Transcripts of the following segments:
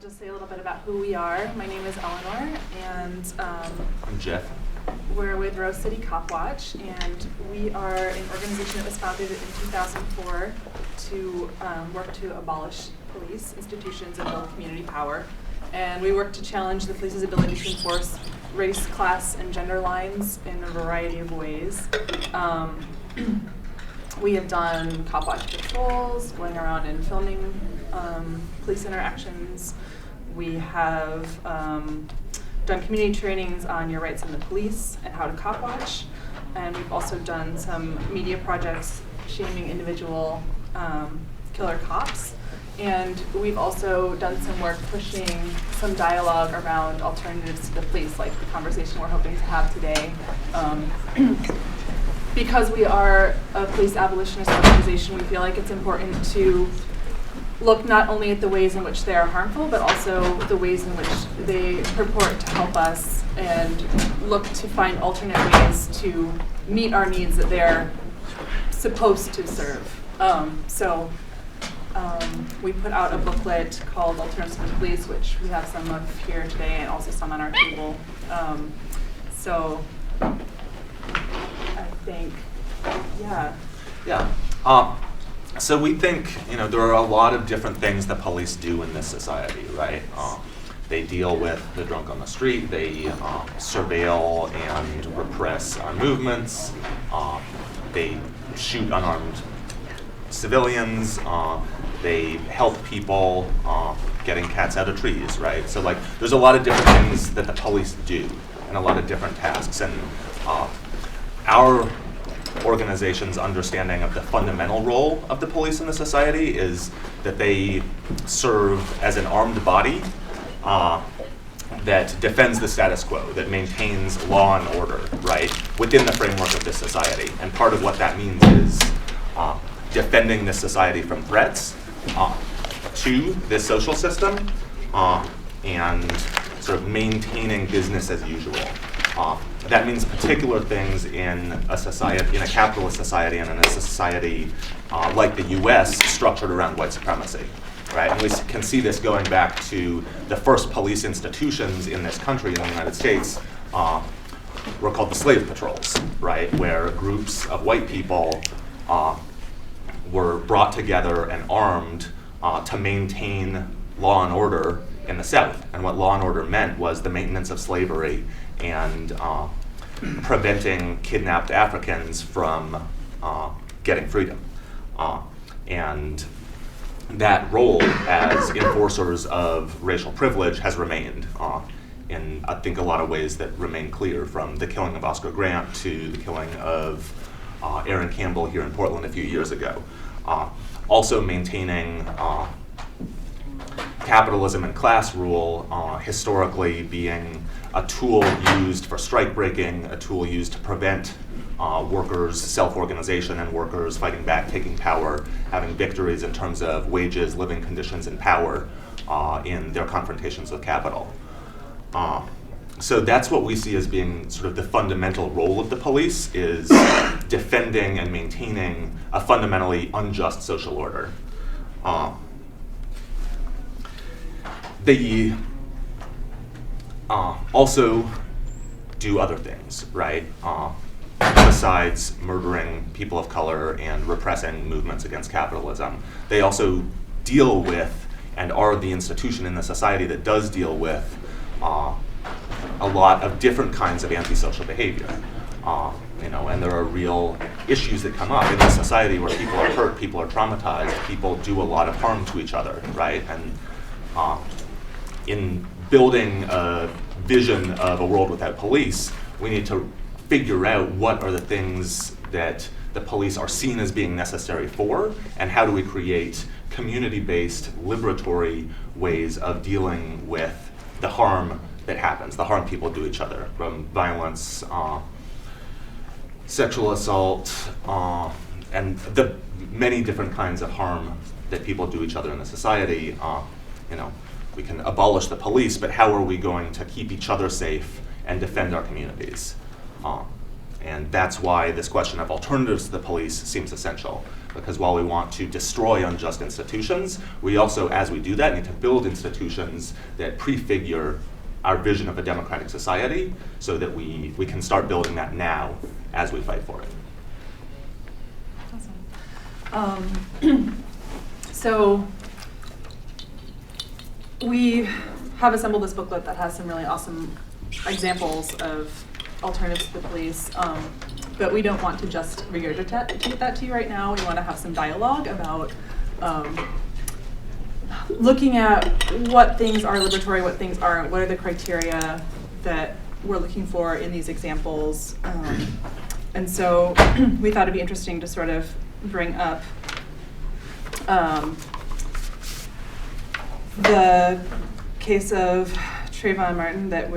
just say a little bit about who we are. My name is Eleanor, and I'm Jeff. We're with Rose City Copwatch, and we are an organization that was founded in 2004 to work to abolish police institutions and build community power. And we work to challenge the police's ability to enforce race, class, and gender lines in a variety of ways. We have done Copwatch patrols, going around and filming police interactions. We have done community trainings on your rights in the police and how to Copwatch. And we've also done some media projects shaming individual killer cops. And we've also done some work pushing some dialogue around alternatives to the police, like the conversation we're hoping to have today. Because we are a police abolitionist organization, we feel like it's important to look not only at the ways in which they are harmful, but also the ways in which they purport to help us, and look to find alternate ways to meet our needs that they're supposed to serve. We put out a booklet called Alternatives to the Police, which we have some of here today and also some on our table. I think, Yeah. So we think, there are a lot of different things that police do in this society, right? They deal with the drunk on the street. They surveil and repress our movements. They shoot unarmed civilians. They help people getting cats out of trees, right? So there's a lot of different things that the police do and a lot of different tasks. And our organization's understanding of the fundamental role of the police in the society is that they serve as an armed body that defends the status quo, that maintains law and order, right, within the framework of this society. And part of what that means is defending this society from threats to this social system and sort of maintaining business as usual. That means particular things in a society, in a capitalist society, and in a society like the U.S. structured around white supremacy, right? And we can see this going back to the first police institutions in this country, in the United States, were called the slave patrols, right? Where groups of white people were brought together and armed to maintain law and order in the South. And what law and order meant was the maintenance of slavery and preventing kidnapped Africans from getting freedom. And that role as enforcers of racial privilege has remained in, I think, a lot of ways that remain clear, from the killing of Oscar Grant to the killing of Aaron Campbell here in Portland a few years ago. Also maintaining capitalism and class rule historically being a tool used for strike breaking, a tool used to prevent workers' self-organization and workers fighting back, taking power, having victories in terms of wages, living conditions, and power in their confrontations with capital. So that's what we see as being sort of the fundamental role of the police, is defending and maintaining a fundamentally unjust social order. They also do other things, right? Besides murdering people of color and repressing movements against capitalism, they also deal with, and are the institution in the society that does deal with, a lot of different kinds of antisocial behavior. And there are real issues that come up in this society where people are hurt, people are traumatized, people do a lot of harm to each other, right? And in building a vision of a world without police, we need to figure out what are the things that the police are seen as being necessary for, and how do we create community-based, liberatory ways of dealing with the harm that happens, the harm people do each other, from violence, sexual assault, and the many different kinds of harm that people do each other in the society. We can abolish the police, but how are we going to keep each other safe and defend our communities? And that's why this question of alternatives to the police seems essential. Because while we want to destroy unjust institutions, we also, as we do that, need to build institutions that prefigure our vision of a democratic society so that we can start building that now as we fight for it. Awesome. So we have assembled this booklet that has some really awesome examples of alternatives to the police, but we don't want to just regurgitate that to you right now. We want to have some dialogue about looking at what things are liberatory, what things aren't, what are the criteria that we're looking for in these examples. And so we thought it'd be interesting to sort of bring up the case of Trayvon Martin that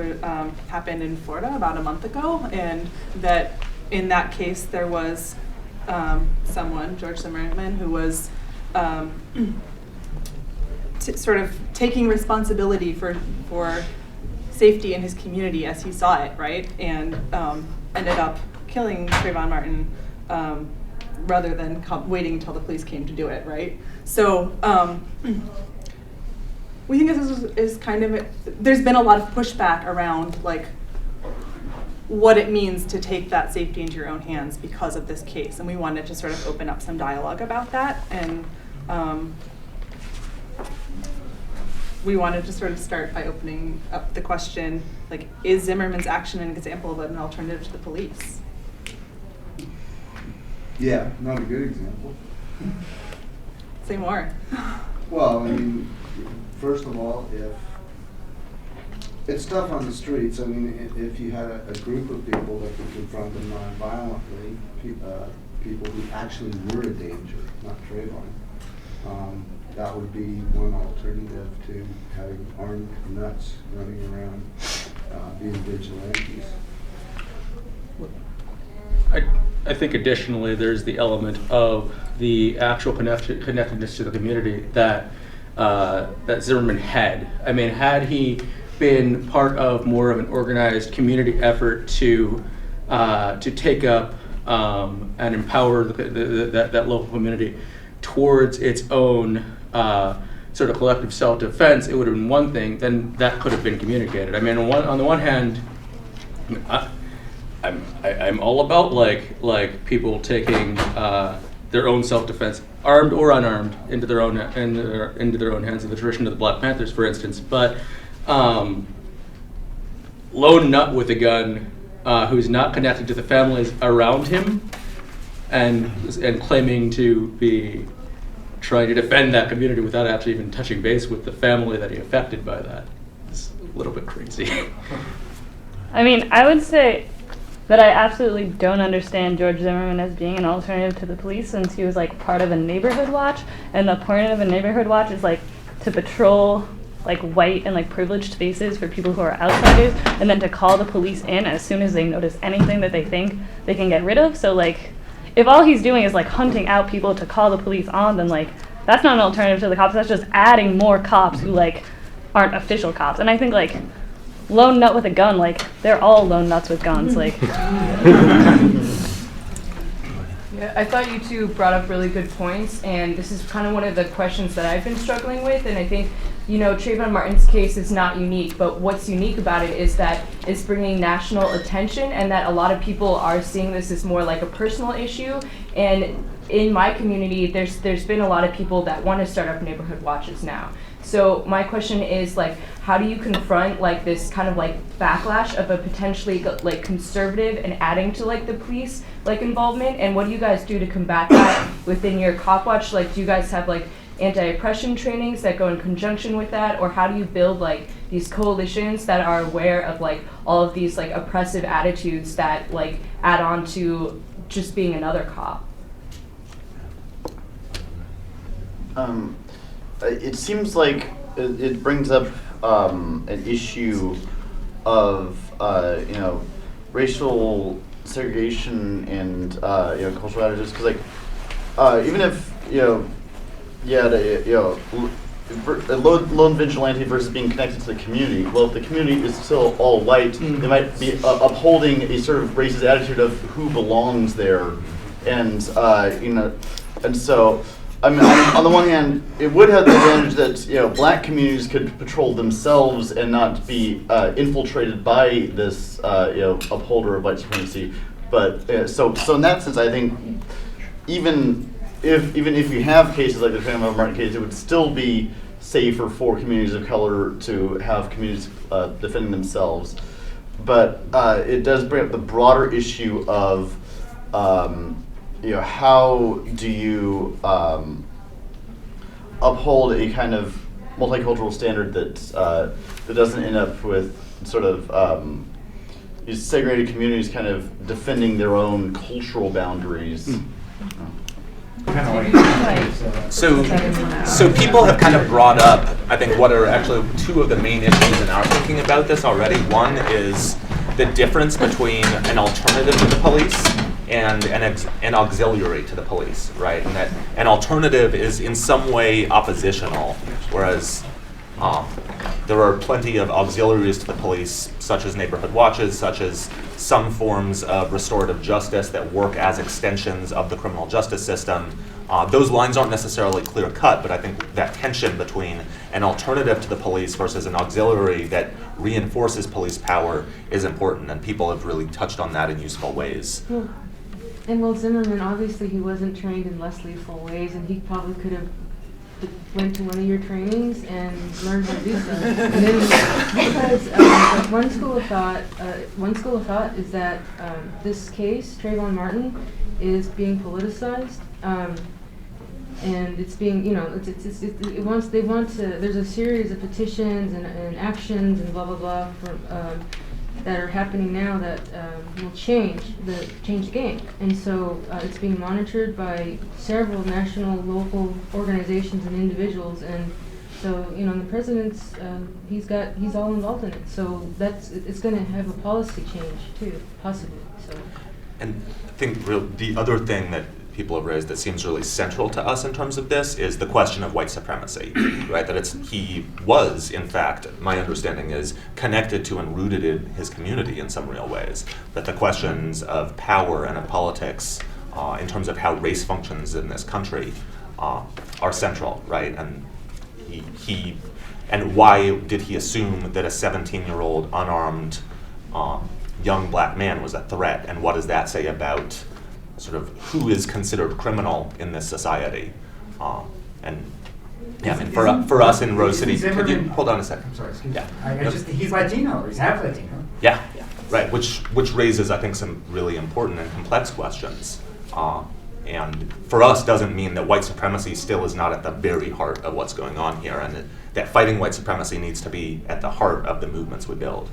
happened in Florida about a month ago, and that in that case there was someone, George Zimmerman, who was sort of taking responsibility for safety in his community as he saw it, right? And ended up killing Trayvon Martin rather than waiting until the police came to do it, right? So we think this is kind of, there's been a lot of pushback around like what it means to take that safety into your own hands because of this case. And we wanted to sort of open up some dialogue about that. And we wanted to sort of start by opening up the question, like, is Zimmerman's action an example of an alternative to the police? Yeah, not a good example. Say more. Well, I mean, first of all, if it's tough on the streets, I mean, if you had a group of people that could confront them non-violently, people who actually were a danger, not Trayvon, that would be one alternative to having armed nuts running around being vigilantes. I think additionally there's the element of the actual connectedness to the community that that Zimmerman had. I mean, had he been part of more of an organized community effort to take up and empower that local community towards its own sort of collective self-defense, it would have been one thing. Then that could have been communicated. I mean, on the one hand, I'm all about like people taking their own self-defense, armed or unarmed, into their own hands, in the tradition of the Black Panthers, for instance. But lone nut with a gun who's not connected to the families around him, and claiming to be trying to defend that community without actually even touching base with the family that he affected by that, is a little bit crazy. I mean, I would say that I absolutely don't understand George Zimmerman as being an alternative to the police, since he was like part of a neighborhood watch, and the point of a neighborhood watch is like to patrol like white and like privileged spaces for people who are outsiders, and then to call the police in as soon as they notice anything that they think they can get rid of. So like, if all he's doing is like hunting out people to call the police on, then like that's not an alternative to the cops. That's just adding more cops who like aren't official cops. And I think like lone nut with a gun, like they're all lone nuts with guns. Like, yeah, I thought you two brought up really good points, and this is kind of one of the questions that I've been struggling with. And I think, you know, Trayvon Martin's case is not unique, but what's unique about it is that it's bringing national attention, and that a lot of people are seeing this as more like a personal issue. And in my community, there's been a lot of people that want to start up neighborhood watches now. So my question is, like, how do you confront like this kind of like backlash of a potentially like conservative and adding to like the police like involvement, and what do you guys do to combat that within your Copwatch? Like, do you guys have like anti-oppression trainings that go in conjunction with that, or how do you build like these coalitions that are aware of like all of these like oppressive attitudes that like add on to just being another cop? It seems like it brings up an issue of you know, racial segregation and you know, cultural attitudes, because like even if you know, yeah, a lone vigilante versus being connected to the community. Well, if the community is still all white, they might be upholding a sort of racist attitude of who belongs there, and you know, And so, I mean, on the one hand, it would have the advantage that black communities could patrol themselves and not be infiltrated by this upholder of white supremacy. But so in that sense, I think even if you have cases like the Trayvon Martin case, it would still be safer for communities of color to have communities defending themselves. But it does bring up the broader issue of how do you uphold a kind of multicultural standard that doesn't end up with sort of these segregated communities kind of defending their own cultural boundaries. So people have kind of brought up, I think, what are actually two of the main issues in our thinking about this already. One is the difference between an alternative to the police and an auxiliary to the police, right? And that an alternative is in some way oppositional, whereas there are plenty of auxiliaries to the police, such as neighborhood watches, such as some forms of restorative justice that work as extensions of the criminal justice system. Those lines aren't necessarily clear cut, but I think that tension between an alternative to the police versus an auxiliary that reinforces police power is important, and people have really touched on that in useful ways. Well, Zimmerman, obviously he wasn't trained in less lethal ways, and he probably could have went to one of your trainings and learned how to do so. And then, because one school of thought is that this case, Trayvon Martin, is being politicized, and it's being, they want to. There's a series of petitions and actions and blah blah blah that are happening now that will change the game, and so it's being monitored by several national, local organizations and individuals, and so the president's he's all involved in it. So it's going to have a policy change too, possibly. So. And I think the other thing that people have raised that seems really central to us in terms of this is the question of white supremacy, right? That he was, in fact, my understanding is, connected to and rooted in his community in some real ways. That the questions of power and of politics in terms of how race functions in this country are central, right? And and why did he assume that a 17-year-old unarmed young black man was a threat, and what does that say about sort of who is considered criminal in this society? For us in Rose City, could you hold on a second? I'm sorry, excuse me. Yeah. He's Latino, or he's half Latino. Yeah, right, which raises, I think, some really important and complex questions. And for us doesn't mean that white supremacy still is not at the very heart of what's going on here, and that fighting white supremacy needs to be at the heart of the movements we build.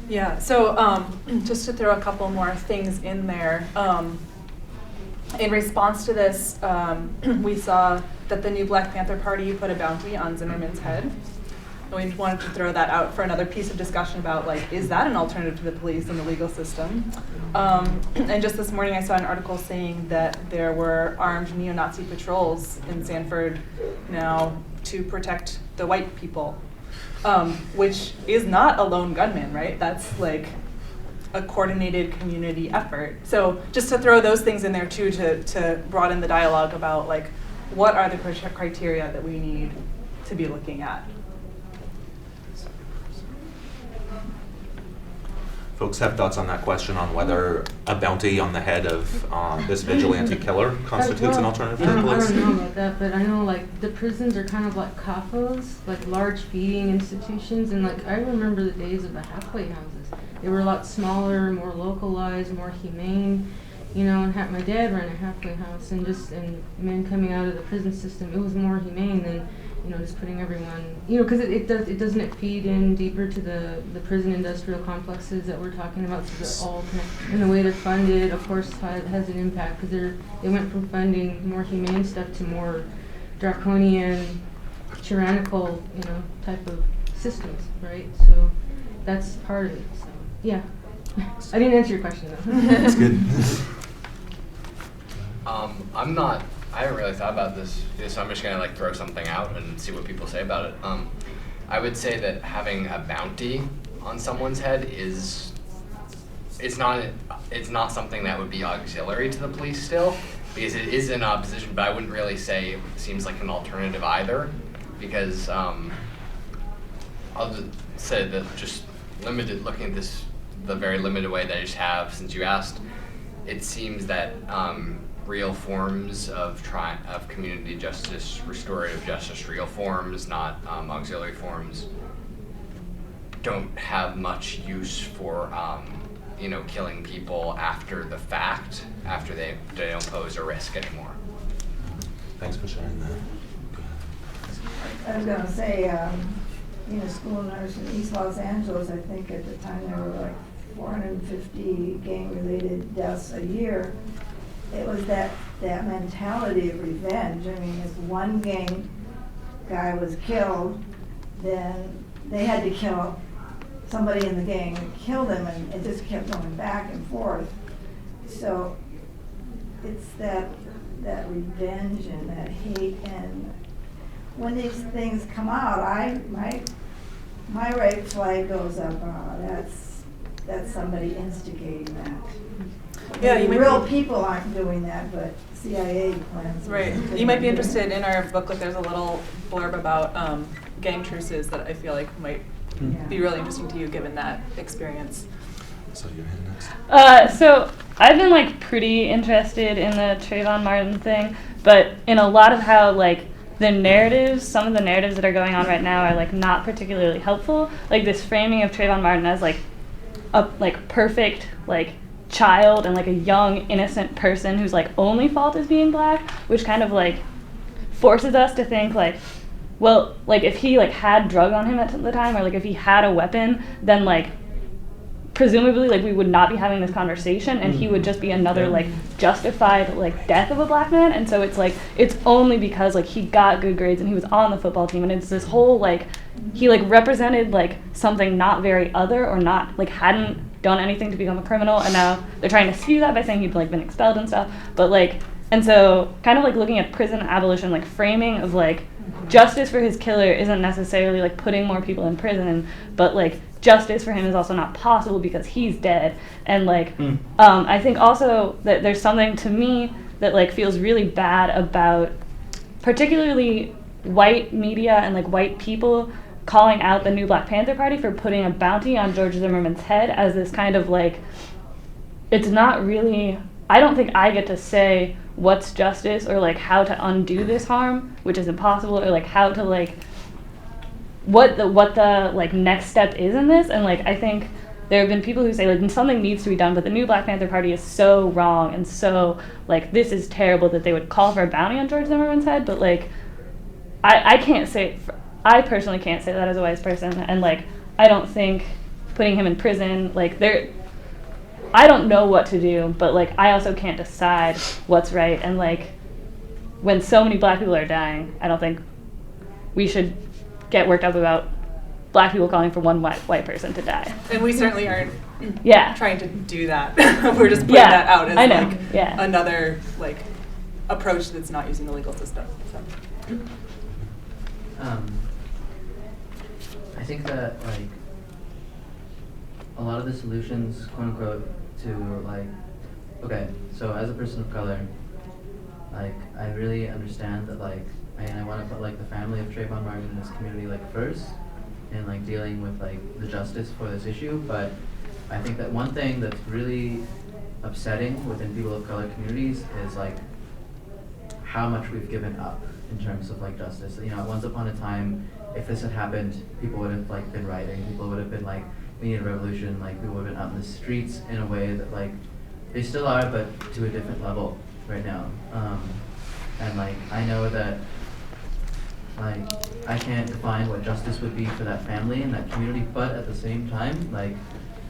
Yeah, so just to throw a couple more things in there. In response to this, we saw that the new Black Panther Party put a bounty on Zimmerman's head. And we wanted to throw that out for another piece of discussion about, is that an alternative to the police and the legal system? And just this morning I saw an article saying that there were armed neo-Nazi patrols in Sanford now to protect the white people. Which is not a lone gunman, right? That's a coordinated community effort. So just to throw those things in there too, to broaden the dialogue about what are the criteria that we need to be looking at. Folks have thoughts on that question on whether a bounty on the head of this vigilante killer constitutes an alternative to the police? I don't know about that, but I know the prisons are kind of like CAFOs, large feeding institutions, and I remember the days of the halfway houses. They were a lot smaller, more localized, more humane, and my dad ran a halfway house, and men coming out of the prison system, it was more humane than just putting everyone, because it doesn't feed in deeper to the prison industrial complexes that we're talking about, so they're all and the way they're funded, of course, has an impact, because they went from funding more humane stuff to more draconian, tyrannical, type of systems, right? So that's part of it. So yeah, I didn't answer your question though. That's good. I haven't really thought about this, so I'm just gonna throw something out and see what people say about it. I would say that having a bounty on someone's head it's not something that would be auxiliary to the police still. because it is in opposition, but I wouldn't really say it seems like an alternative either, because I'll just say that just limited, looking at this the very limited way that I just have since you asked, it seems that real forms of community justice, restorative justice, real forms, not auxiliary forms, don't have much use for killing people after the fact, after they don't pose a risk anymore. Thanks for sharing that. I was going to say, being a school nurse in East Los Angeles, I think at the time there were like 450 gang-related deaths a year. It was that mentality of revenge. I mean, if one gang guy was killed, then they had to kill somebody in the gang and kill them, and it just kept going back and forth. So it's that revenge and that hate, and when these things come out, my right flag goes up. That's somebody instigating that. Yeah, you might real be, people aren't doing that, but CIA plans. right. You might be interested in our booklet. There's a little blurb about gang truces that I feel like might be really interesting to you, given that experience. So you're in next. So I've been like pretty interested in the Trayvon Martin thing, but in a lot of how like the narratives, some of the narratives that are going on right now are like not particularly helpful. Like this framing of Trayvon Martin as like a like perfect like child and like a young innocent person whose like only fault is being black, which kind of like forces us to think like, well, like if he like had drugs on him at the time, or like if he had a weapon, then like presumably like we would not be having this conversation, and he would just be another like justified like death of a black man. And so it's like it's only because like he got good grades and he was on the football team, and it's this whole like he like represented like something not very other, or not like hadn't done anything to become a criminal, and now they're trying to skew that by saying he'd like been expelled and stuff. But like, and so kind of like looking at prison abolition, like framing of like justice for his killer isn't necessarily like putting more people in prison, but like justice for him is also not possible because he's dead. And like I think also that there's something to me that like feels really bad about particularly white media and like white people calling out the new Black Panther Party for putting a bounty on George Zimmerman's head as this kind of like, it's not really, I don't think I get to say what's justice or like how to undo this harm, which is impossible, or like how to like what the like next step is in this. And like I think there have been people who say like something needs to be done, but the new Black Panther Party is so wrong and so like this is terrible that they would call for a bounty on George Zimmerman's head. But like I can't say, I personally can't say that as a wise person, and like I don't think putting him in prison, like I don't know what to do, but like I also can't decide what's right. And like when so many black people are dying, I don't think we should get worked up about black people calling for one white person to die. And we certainly aren't trying to do that. We're just putting that out as like another like approach that's not using the legal system. So. I think that like a lot of the solutions, quote unquote, to like, okay, so as a person of color, like I really understand that like, I want to put like the family of Trayvon Martin in this community like first, and like dealing with like the justice for this issue. But I think that one thing that's really upsetting within people of color communities is like how much we've given up in terms of like justice. You know, once upon a time, if this had happened, people would have like been rioting. People would have been like, we need a revolution. Like people would have been out in the streets in a way that like they still are, but to a different level right now. And like I know that like I can't define what justice would be for that family and that community, but at the same time, like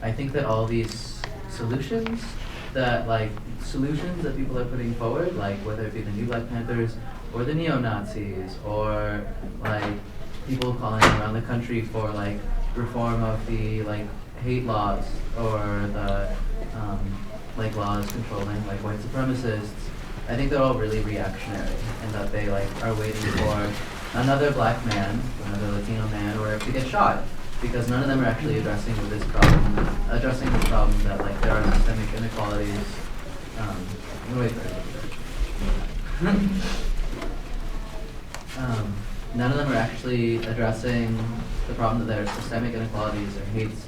I think that all these solutions that people are putting forward, like whether it be the new Black Panthers or the neo-Nazis or like people calling around the country for like reform of the like hate laws or the like laws controlling like white supremacists, I think they're all really reactionary, and that they like are waiting for another black man, another Latino man, or to get shot, because none of them are actually addressing this problem that like there are systemic inequalities. I'm gonna wait for it. None of them are actually addressing the problem that there are systemic inequalities or hates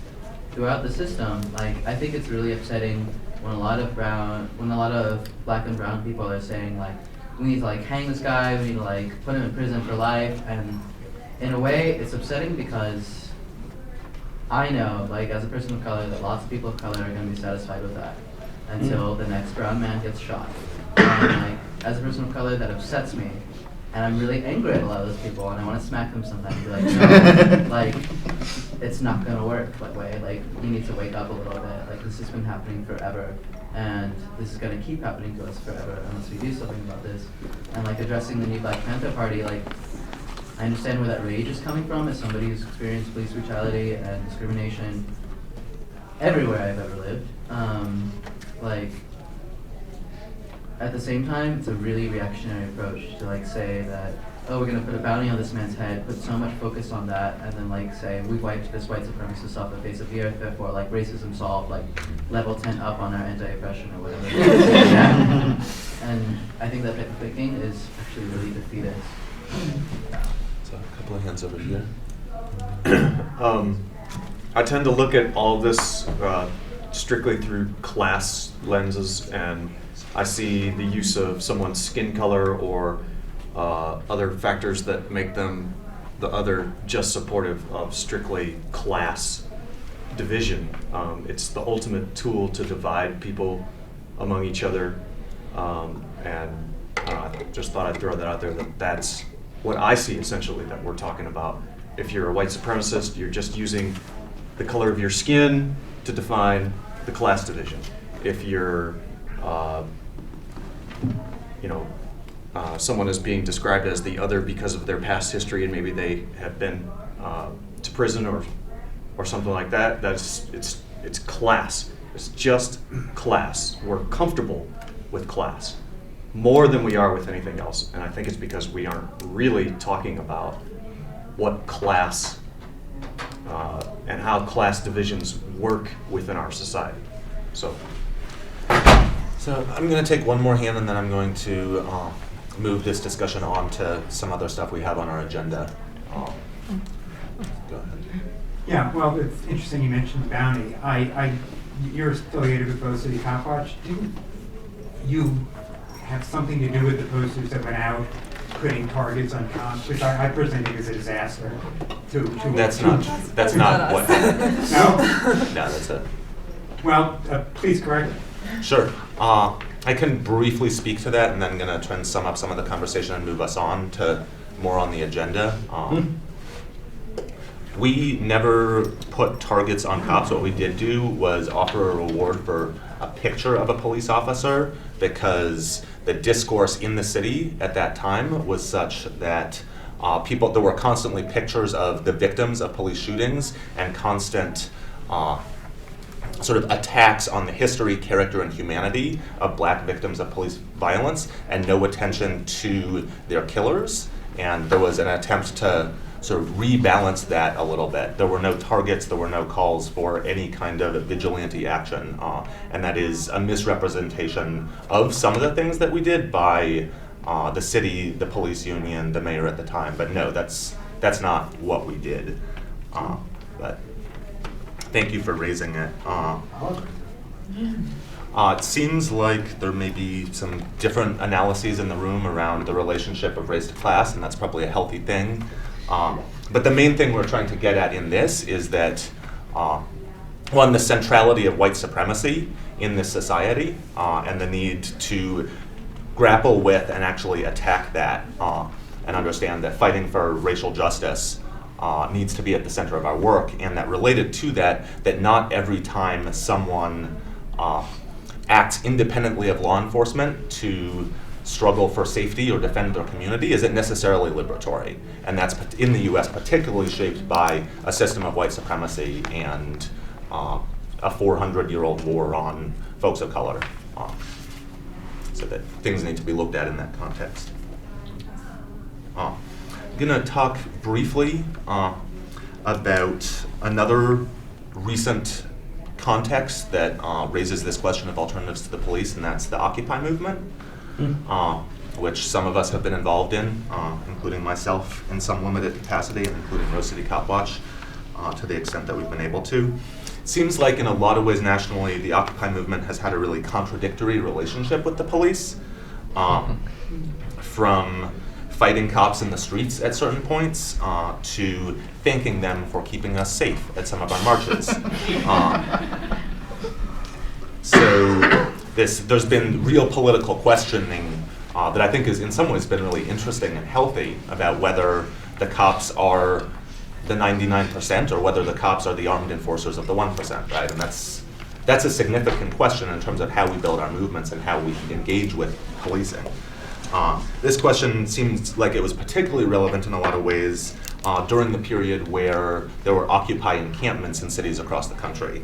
throughout the system. Like, I think it's really upsetting when a lot of black and brown people are saying, like, we need to like hang this guy, we need to like put him in prison for life. And in a way, it's upsetting because I know, like, as a person of color, that lots of people of color are going to be satisfied with that until the next brown man gets shot. And like, as a person of color, that upsets me. And I'm really angry at a lot of those people, and I want to smack them sometimes and be like, no, like, it's not going to work that way. Like, you need to wake up a little bit. Like, this has been happening forever, and this is going to keep happening to us forever unless we do something about this. And, like, addressing the new Black Panther Party, like, I understand where that rage is coming from as somebody who's experienced police brutality and discrimination everywhere I've ever lived. Like, at the same time, it's a really reactionary approach to like say that, oh, we're gonna put a bounty on this man's head, put so much focus on that, and then like say, we've wiped this white supremacist off the face of the earth, therefore like racism solved, like level 10 up on our anti-oppression or whatever. And I think that type of thinking is actually really defeatist. So a couple of hands over here. I tend to look at all this strictly through class lenses, and I see the use of someone's skin color or other factors that make them the other just supportive of strictly class division. It's the ultimate tool to divide people among each other, and I just thought I'd throw that out there, that that's what I see essentially that we're talking about. If you're a white supremacist, you're just using the color of your skin to define the class division. If you're someone is being described as the other because of their past history and maybe they have been to prison or something like that, it's class. It's just class. We're comfortable with class more than we are with anything else, and I think it's because we aren't really talking about what class and how class divisions work within our society. So I'm going to take one more hand, and then I'm going to move this discussion on to some other stuff we have on our agenda. Go ahead. Yeah, well, it's interesting you mentioned bounty. You're affiliated with Bow City Copwatch. Didn't you have something to do with the posters that went out putting targets on cops, which I personally think is a disaster. That's not what happened. No? No, that's it. Well, please correct me. Sure. I can briefly speak to that, and then I'm going to try and sum up some of the conversation and move us on to more on the agenda. We never put targets on cops. What we did do was offer a reward for a picture of a police officer, because the discourse in the city at that time was such that there were constantly pictures of the victims of police shootings and constant sort of attacks on the history, character, and humanity of black victims of police violence, and no attention to their killers. And there was an attempt to sort of rebalance that a little bit. There were no targets, there were no calls for any kind of vigilante action, and that is a misrepresentation of some of the things that we did by the city, the police union, the mayor at the time. But no, that's not what we did. But thank you for raising it. It seems like there may be some different analyses in the room around the relationship of race to class, and that's probably a healthy thing. But the main thing we're trying to get at in this is that, one, the centrality of white supremacy in this society, and the need to grapple with and actually attack that, and understand that fighting for racial justice needs to be at the center of our work, and that related to that not every time someone acts independently of law enforcement to struggle for safety or defend their community is it necessarily liberatory. And that's in the US particularly shaped by a system of white supremacy and a 400-year-old war on folks of color. So that things need to be looked at in that context. I'm gonna talk briefly about another recent context that raises this question of alternatives to the police, and that's the Occupy movement. which some of us have been involved in, including myself in some limited capacity, and including Rose City Copwatch, to the extent that we've been able to. It seems like in a lot of ways nationally, the Occupy movement has had a really contradictory relationship with the police, from fighting cops in the streets at certain points to thanking them for keeping us safe at some of our marches. So there's been real political questioning that I think has in some ways been really interesting and healthy about whether the cops are the 99% or whether the cops are the armed enforcers of the 1%, right? And that's a significant question in terms of how we build our movements and how we engage with policing. This question seems like it was particularly relevant in a lot of ways during the period where there were Occupy encampments in cities across the country.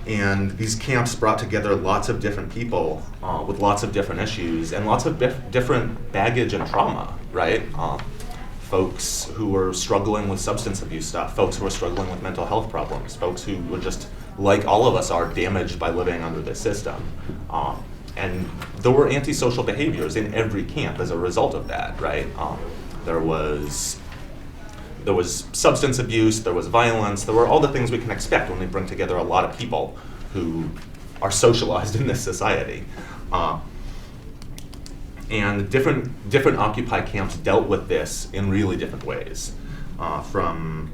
And these camps brought together lots of different people with lots of different issues and lots of different baggage and trauma, right? Folks who were struggling with substance abuse stuff, folks who were struggling with mental health problems, folks who were just, like all of us are, damaged by living under this system. And there were antisocial behaviors in every camp as a result of that, right? There was substance abuse, there was violence, there were all the things we can expect when we bring together a lot of people who are socialized in this society. And different Occupy camps dealt with this in really different ways, from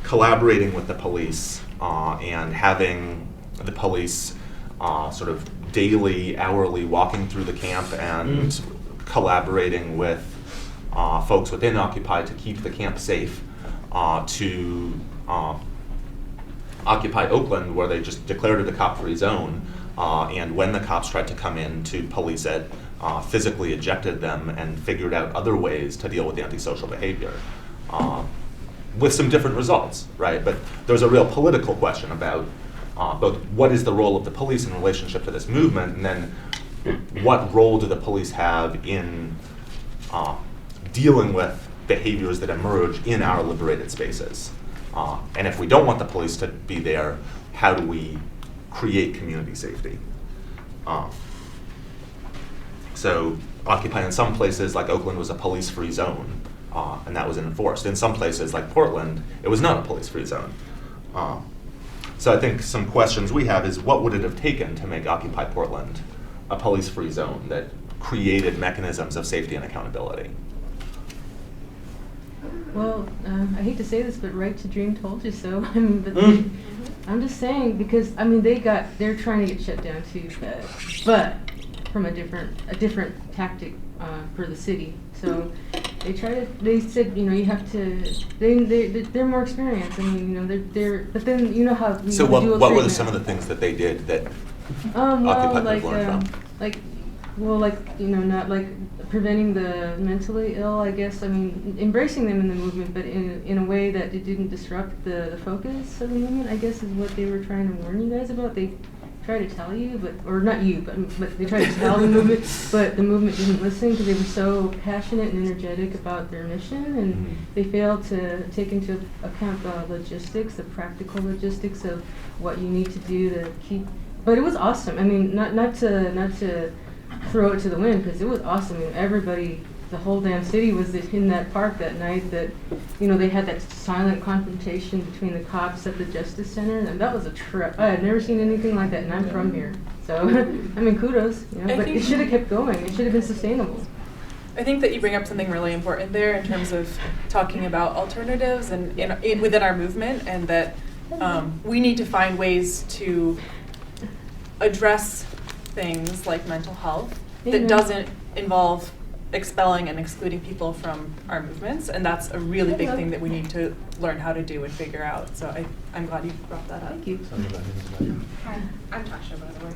collaborating with the police and having the police sort of daily, hourly walking through the camp and collaborating with folks within Occupy to keep the camp safe, to Occupy Oakland, where they just declared it a cop-free zone, and when the cops tried to come in to police it, physically ejected them and figured out other ways to deal with antisocial behavior, with some different results, right? But there's a real political question about both what is the role of the police in relationship to this movement, and then what role do the police have in dealing with behaviors that emerge in our liberated spaces. And if we don't want the police to be there, how do we create community safety? So Occupy in some places, like Oakland, was a police-free zone, and that was enforced. In some places, like Portland, it was not a police-free zone. So I think some questions we have is, what would it have taken to make Occupy Portland a police-free zone that created mechanisms of safety and accountability? Well, I hate to say this, but Right to Dream told you so. I mean, but I'm just saying, because I mean they're trying to get shut down too, but from a different tactic for the city. So they said, you know, you have to, they're more experienced. I mean, you know, they're but then you know how. So what were some of the things that they did that Occupy people learned from? Like, you know, not like preventing the mentally ill, I guess. I mean, embracing them in the movement, but in a way that it didn't disrupt the focus of the movement, I guess, is what they were trying to warn you guys about. They try to tell you, or not you, but they tried to tell the movement, but the movement didn't listen because they were so passionate and energetic about their mission, and they failed to take into account the logistics, the practical logistics of what you need to do to keep. But it was awesome. I mean, not to throw it to the wind, because it was awesome. I mean, everybody, the whole damn city was in that park that night. That, you know, they had that silent confrontation between the cops at the Justice Center, and that was a trip. I had never seen anything like that, and I'm from here, so I mean, kudos. You know, but it should have kept going. It should have been sustainable. I think that you bring up something really important there in terms of talking about alternatives and within our movement, and that we need to find ways to address things like mental health that doesn't involve expelling and excluding people from our movements, and that's a really big thing that we need to learn how to do and figure out. So I'm glad you brought that up. Thank you. Hi, I'm Tasha, by the way.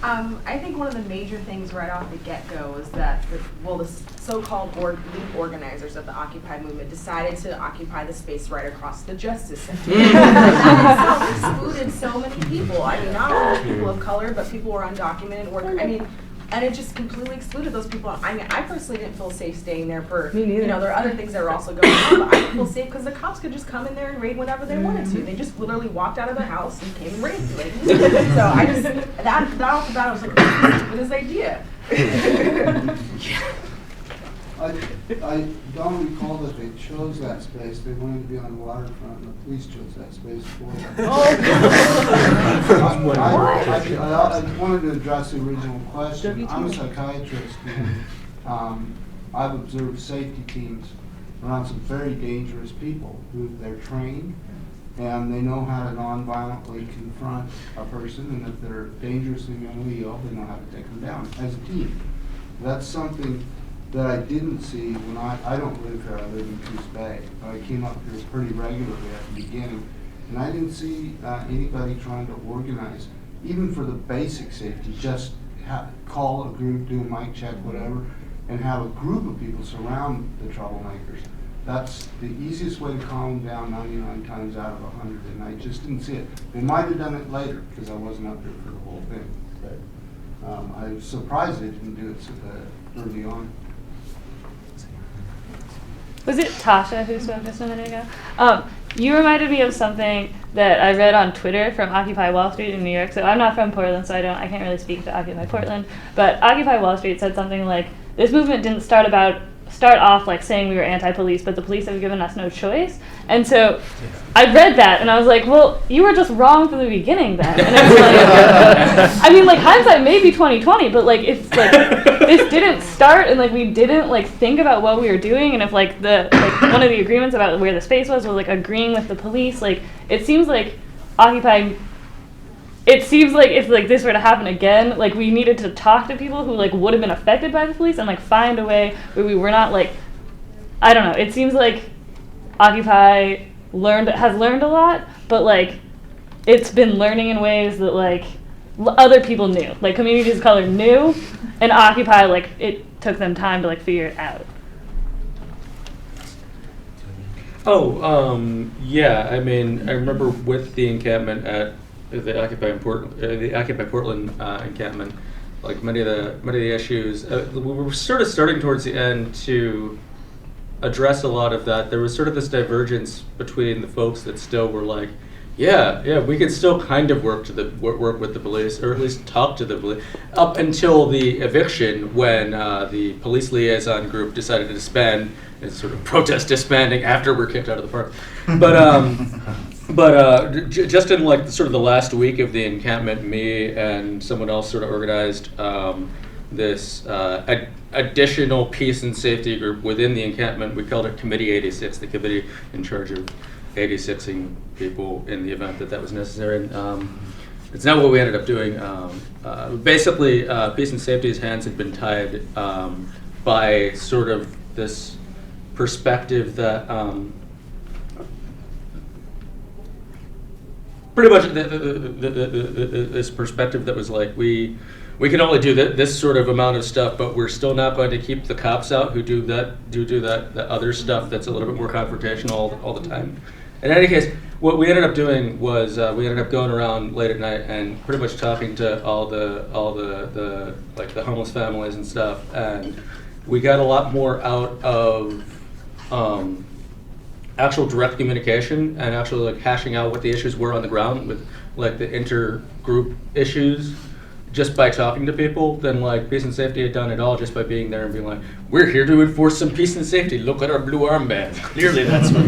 I think one of the major things right off the get-go is that the so-called lead organizers of the Occupy movement decided to occupy the space right across the Justice Center. That itself excluded so many people. I mean, not only people of color, but people who were undocumented workers. I mean, And it just completely excluded those people. I mean, I personally didn't feel safe staying there for, Me neither. you know, there are other things that were also going on, but I didn't feel safe because the cops could just come in there and raid whenever they wanted to. They just literally walked out of the house and came and raided me. So I just, that off the bat, I was like, what is this idea? I don't recall that they chose that space. They wanted to be on the waterfront, and the police chose that space for them. I wanted to address the original question. I'm a psychiatrist, and I've observed safety teams around some very dangerous people who they're trained, and they know how to non-violently confront a person, and if they're dangerously mentally ill, they know how to take them down as a team. That's something that I didn't see when I don't live here, I live in Coos Bay, but I came up here pretty regularly at the beginning, and I didn't see anybody trying to organize, even for the basic safety, just call a group, do a mic check, whatever, and have a group of people surround the troublemakers. That's the easiest way to calm them down 99 times out of 100, and I just didn't see it. They might have done it later, because I wasn't up here for the whole thing, but I was surprised they didn't do it so early on. Was it Tasha who spoke just a minute ago? You reminded me of something that I read on Twitter from Occupy Wall Street in New York. So I'm not from Portland, so I can't really speak to Occupy Portland. But Occupy Wall Street said something like, this movement didn't start off like saying we were anti-police, but the police have given us no choice. And so I read that and I was like, well, you were just wrong from the beginning then. And it was like, I mean, like hindsight may be 20/20, but like it's like this didn't start and like we didn't like think about what we were doing, and if like one of the agreements about where the space was like agreeing with the police, like it seems like Occupy. It seems like if like this were to happen again, like we needed to talk to people who like would have been affected by the police and like find a way where we were not like, I don't know. It seems like Occupy has learned a lot, but like it's been learning in ways that like other people knew, like communities of color knew, and Occupy like it took them time to like figure it out. Yeah. I mean, I remember with the encampment at the Occupy Portland encampment, like many of the issues, we were sort of starting towards the end to address a lot of that. There was sort of this divergence between the folks that still were like, yeah, we could still kind of work with the police, or at least talk to the police, up until the eviction when the police liaison group decided to disband and sort of protest disbanding after we're kicked out of the park. But just in like sort of the last week of the encampment, me and someone else sort of organized this additional peace and safety group within the encampment. We called it Committee 86, the committee in charge of 86ing people in the event that was necessary. And, it's not what we ended up doing. Basically, peace and safety's hands had been tied by sort of this perspective that pretty much this perspective that was like we can only do this sort of amount of stuff, but we're still not going to keep the cops out who do that other stuff that's a little bit more confrontational all the time. In any case, what we ended up doing was we ended up going around late at night and pretty much talking to all the like the homeless families and stuff, and we got a lot more out of actual direct communication and actually like hashing out what the issues were on the ground with like the intergroup issues just by talking to people than like peace and safety had done it all just by being there and being like, we're here to enforce some peace and safety. Look at our blue armbands. Clearly that's what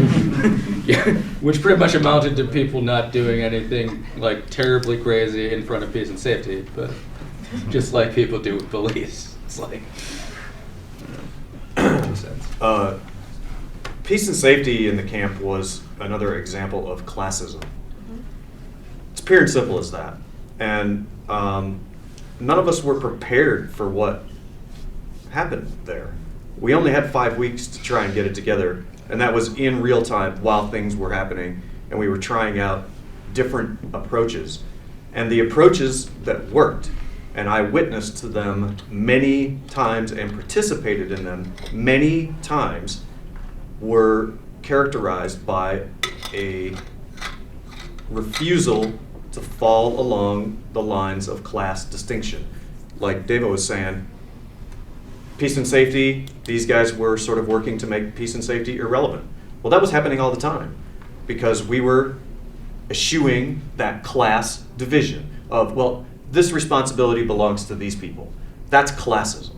yeah, which pretty much amounted to people not doing anything like terribly crazy in front of peace and safety, but just like people do with police. It's like, makes sense. Peace and safety in the camp was another example of classism. It's pure and simple as that. And none of us were prepared for what happened there. We only had 5 weeks to try and get it together, and that was in real time while things were happening, and we were trying out different approaches. And the approaches that worked, and I witnessed to them many times and participated in them many times, were characterized by a refusal to fall along the lines of class distinction. like Dava was saying, peace and safety, these guys were sort of working to make peace and safety irrelevant. Well, that was happening all the time because we were eschewing that class division of, well, this responsibility belongs to these people. That's classism.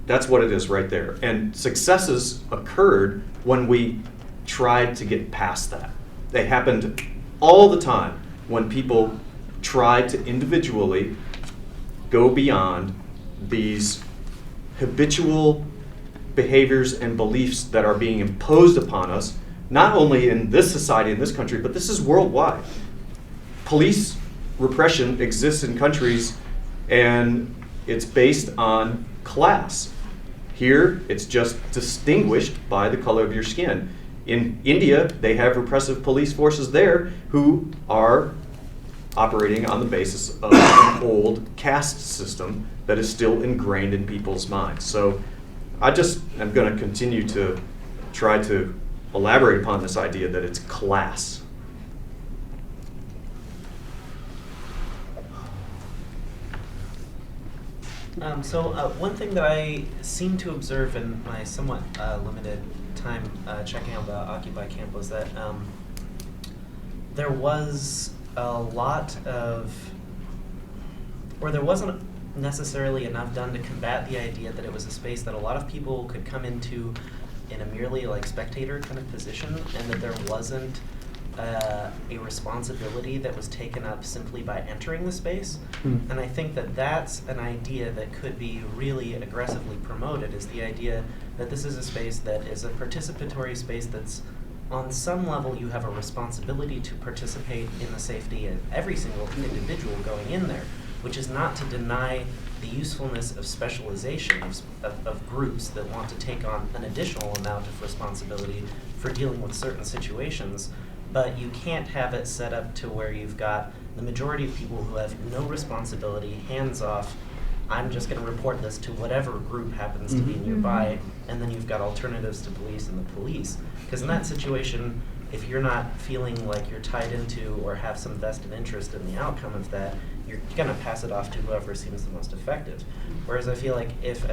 That's what it is right there. And successes occurred when we tried to get past that. They happened all the time when people tried to individually go beyond these habitual behaviors and beliefs that are being imposed upon us, not only in this society, in this country, but this is worldwide. Police repression exists in countries and it's based on class. Here, it's just distinguished by the color of your skin. In India, they have repressive police forces there who are operating on the basis of an old caste system that is still ingrained in people's minds. So I just am going to continue to try to elaborate upon this idea that it's class. One thing that I seem to observe in my somewhat limited time checking out the Occupy camp was that there was a lot of, or there wasn't necessarily enough done to combat the idea that it was a space that a lot of people could come into in a merely like spectator kind of position, and that there wasn't a responsibility that was taken up simply by entering the space. And I think that that's an idea that could be really aggressively promoted, is the idea that this is a space that is a participatory space that's on some level you have a responsibility to participate in the safety of every single individual going in there, which is not to deny the usefulness of specialization of groups that want to take on an additional amount of responsibility for dealing with certain situations. But you can't have it set up to where you've got the majority of people who have no responsibility, hands off, I'm just going to report this to whatever group happens to be nearby, and then you've got alternatives to police and the police. Because in that situation, if you're not feeling like you're tied into or have some vested interest in the outcome of that, you're going to pass it off to whoever seems the most effective. Whereas I feel like if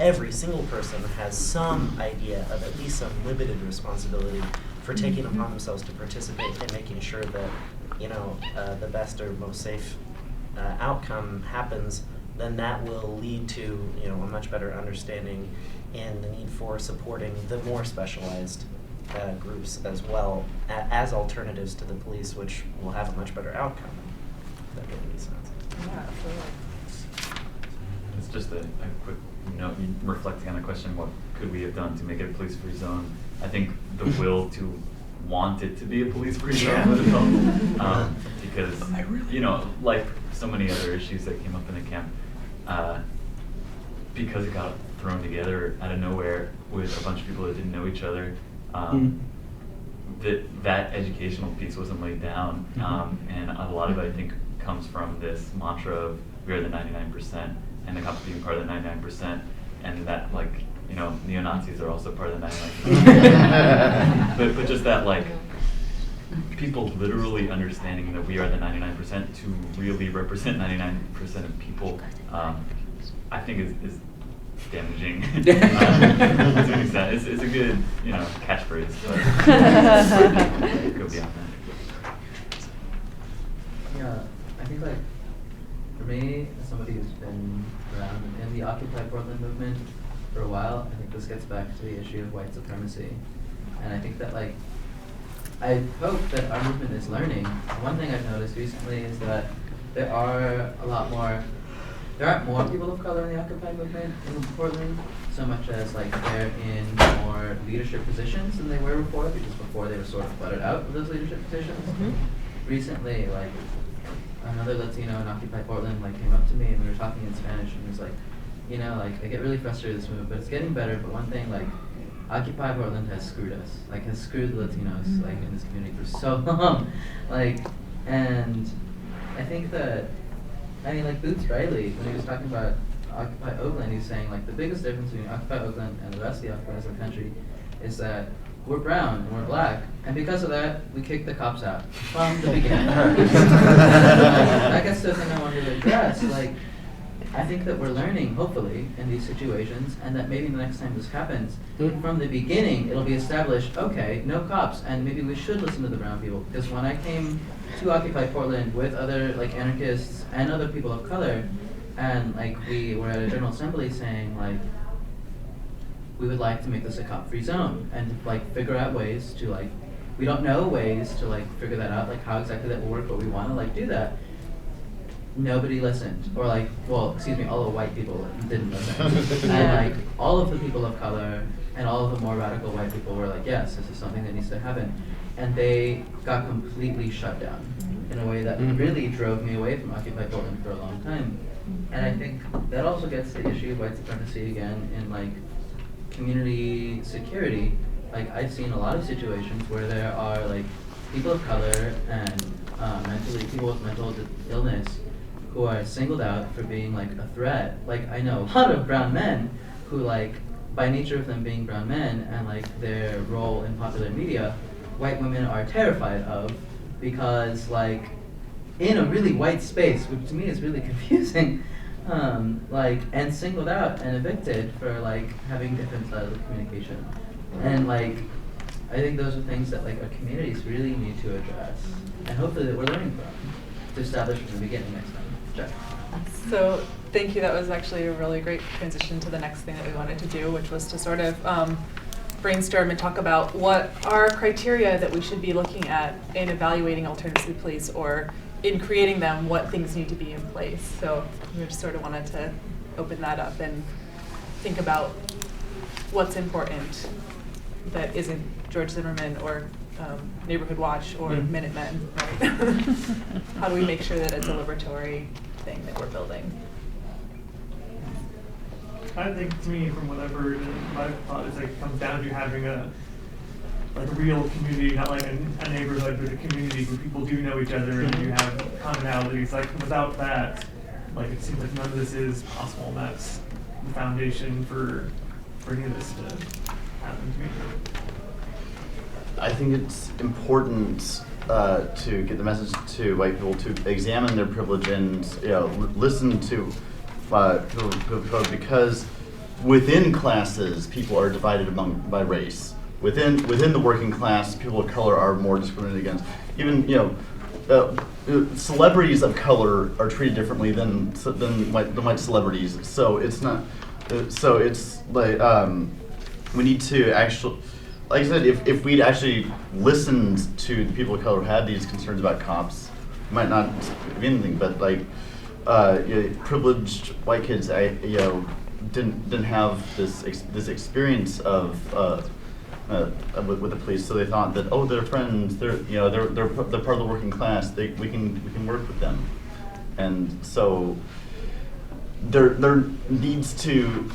every single person has some idea of at least some limited responsibility for taking upon themselves to participate in making sure that, the best or most safe outcome happens, then that will lead to, a much better understanding and the need for supporting the more specialized groups as well as alternatives to the police, which will have a much better outcome. If that makes any sense. Yeah, absolutely. It's just a quick note, reflecting on the question, what could we have done to make it a police-free zone? I think the will to want it to be a police-free zone would have helped. Because, like so many other issues that came up in the camp, because it got thrown together out of nowhere with a bunch of people that didn't know each other, that educational piece wasn't laid down. And a lot of it, I think, comes from this mantra of we are the 99%, and the cops being part of the 99%, and that, neo-Nazis are also part of the 99%. but just that, people literally understanding that we are the 99% to really represent 99% of people, I think is damaging. To an extent. It's a good, catchphrase, but it could be on that. Yeah, I think for me, as somebody who's been around in the Occupy Portland movement for a while, I think this gets back to the issue of white supremacy. And I think that I hope that our movement is learning. One thing I've noticed recently is that there aren't more people of color in the Occupy movement in Portland, so much as they're in more leadership positions than they were before, because before they were sort of butted out of those leadership positions. Recently, another Latino in Occupy Portland came up to me and we were talking in Spanish, and he was I get really frustrated with this movement, but it's getting better. But one thing, Occupy Portland has screwed us, has screwed the Latinos, in this community for so long, and I think that, Boots Riley, when he was talking about Occupy Oakland, he's saying, the biggest difference between Occupy Oakland and the rest of the occupiers of the country is that we're brown and we're black, and because of that, we kick the cops out from the beginning. That gets to the thing I wanted to address, I think that we're learning, hopefully, in these situations, and that maybe the next time this happens, from the beginning, it'll be established, okay, no cops, and maybe we should listen to the brown people. Because when I came to Occupy Portland with other like anarchists and other people of color, and like we were at a General Assembly saying like, we would like to make this a cop-free zone, and like figure out ways to like, we don't know ways to like figure that out, like how exactly that will work, but we want to like do that. Nobody listened, or like, well, excuse me, all the white people didn't listen. And like all of the people of color and all of the more radical white people were like, yes, this is something that needs to happen. And they got completely shut down in a way that really drove me away from Occupy Portland for a long time. And I think that also gets the issue of white supremacy again in like community security. Like I've seen a lot of situations where there are like people of color and people with mental illness who are singled out for being like a threat. Like I know a lot of brown men who like, by nature of them being brown men and like their role in popular media, white women are terrified of, because like in a really white space, which to me is really confusing, like, and singled out and evicted for like having different styles of communication. And like, I think those are things that like our communities really need to address, and hopefully that we're learning from, to establish from the beginning next time. Jack. So thank you. That was actually a really great transition to the next thing that we wanted to do, which was to sort of brainstorm and talk about what are criteria that we should be looking at in evaluating alternatives to the police, or in creating them, what things need to be in place. So we just sort of wanted to open that up and think about what's important that isn't George Zimmerman or Neighborhood Watch or Minutemen, right? How do we make sure that it's a liberatory thing that we're building? I think, to me, from what I've heard, and my thought is like it comes down to having a real community, not like a neighborhood, but a community where people do know each other and you have commonalities. Like without that, like it seems like none of this is possible, and that's the foundation for any of this to happen to me. I think it's important to get the message to white people to examine their privilege and listen to people, because within classes people are divided by race. Within the working class, people of color are more discriminated against. Even celebrities of color are treated differently than white celebrities. So it's not. So it's like we need to actually. Like I said, if we'd actually listened to the people of color who had these concerns about cops, it might not be anything. But like privileged white kids, didn't have this experience of with the police, so they thought that they're friends, they're part of the working class. We can work with them, and so there needs to.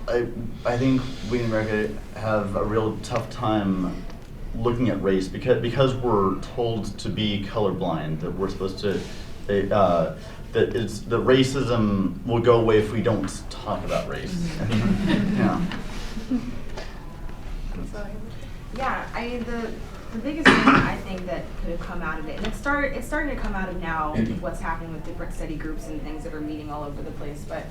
I think we in America have a real tough time looking at race because we're told to be colorblind, that we're supposed to that racism will go away if we don't talk about race. Yeah. Yeah, I mean the biggest thing I think that could have come out of it, and it's starting to come out of now with what's happening with different study groups and things that are meeting all over the place. But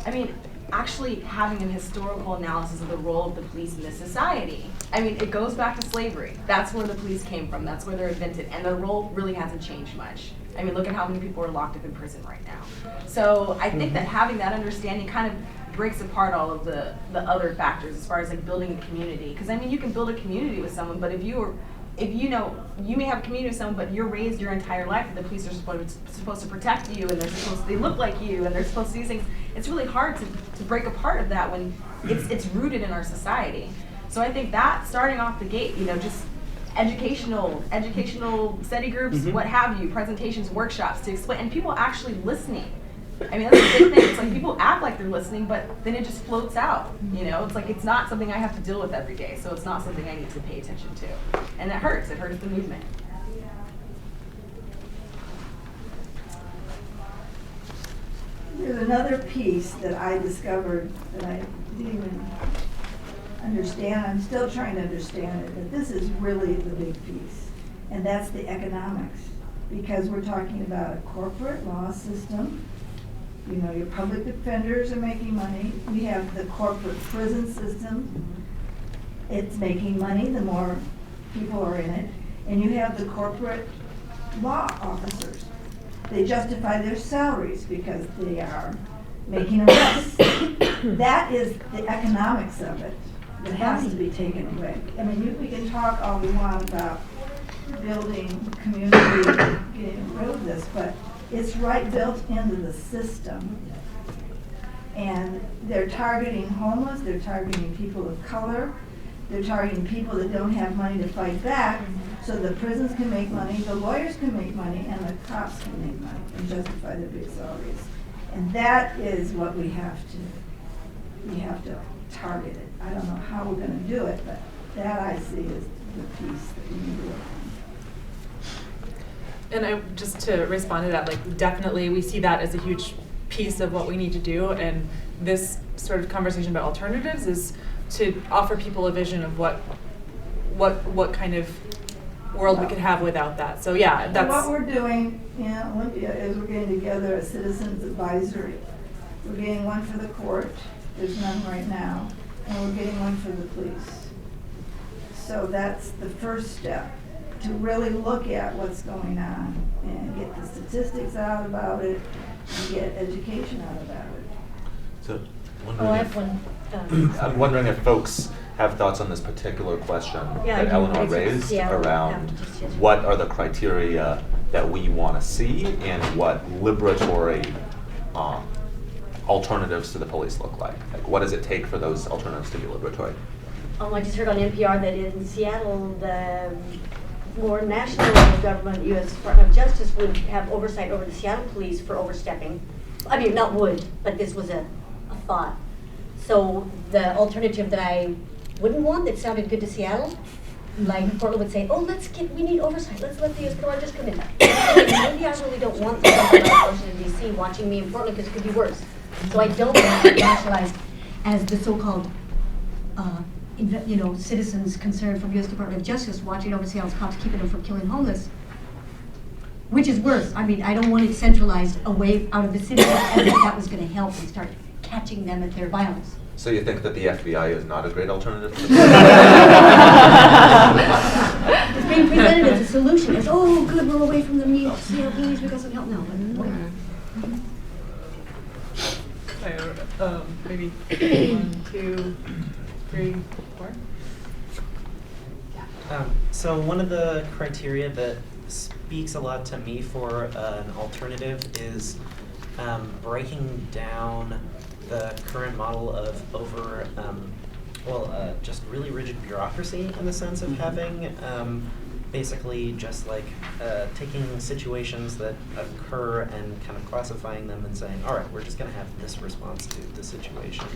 I mean, actually having an historical analysis of the role of the police in this society. I mean, it goes back to slavery. That's where the police came from. That's where they're invented, and their role really hasn't changed much. I mean, look at how many people are locked up in prison right now. So I think that having that understanding kind of breaks apart all of the other factors as far as like building a community. Because I mean, you can build a community with someone, but if you may have a community with someone, but you're raised your entire life that the police are supposed to protect you, and they look like you, and they're supposed to do these things. It's really hard to break apart of that when it's rooted in our society. So I think that starting off the gate, just educational study groups, what have you, presentations, workshops to explain, and people actually listening. I mean, that's a big thing. It's like people act like they're listening, but then it just floats out. It's like it's not something I have to deal with every day, so it's not something I need to pay attention to. And it hurts. It hurts the movement. There's another piece that I discovered that I didn't even understand. I'm still trying to understand it, but this is really the big piece, and that's the economics. Because we're talking about a corporate law system You know, your public defenders are making money. We have the corporate prison system. It's making money the more people are in it. And you have the corporate law officers. They justify their salaries because they are making arrests. That is the economics of it that has to be taken away. I mean, we can talk all we want about building community, getting rid of this, but it's right built into the system. And they're targeting homeless, they're targeting people of color, they're targeting people that don't have money to fight back, so the prisons can make money, the lawyers can make money, and the cops can make money and justify their big salaries. And that is what we have to target it. I don't know how we're gonna do it, but that I see is the piece that we need to work on. And just to respond to that, like definitely we see that as a huge piece of what we need to do, and this sort of conversation about alternatives is to offer people a vision of what kind of world we could have without that. So yeah, that's what we're doing in Olympia is we're getting together a citizens advisory. We're getting one for the court, there's none right now, and we're getting one for the police. So that's the first step, to really look at what's going on and get the statistics out about it and get education out about it. So, I have one. I'm wondering if folks have thoughts on this particular question that Eleanor raised around what are the criteria that we want to see and what liberatory alternatives to the police look like. Like, what does it take for those alternatives to be liberatory? I just heard on NPR that in Seattle, the more national government, U.S. Department of Justice would have oversight over the Seattle police for overstepping. I mean, not would, but this was a thought. So the alternative that I wouldn't want that sounded good to Seattle, like Portland would say, oh, we need oversight. Let's let the U.S. Department just come in. Maybe I really don't want the Washington, D.C. watching me in Portland because it could be worse. So I don't want it nationalized as the so-called citizens concerned from U.S. Department of Justice watching over Seattle's cops, keeping them from killing homeless. Which is worse. I mean, I don't want it centralized away out of the city, and that was going to help and start catching them at their violence. So you think that the FBI is not a great alternative? It's being presented as a solution, as, oh, good, we're away from the Seattle police, we got some help now. Maybe 1, 2, 3, 4. So one of the criteria that speaks a lot to me for an alternative is breaking down the current model of just really rigid bureaucracy in the sense of having basically just like taking situations that occur and kind of classifying them and saying, all right, we're just going to have this response to the situation.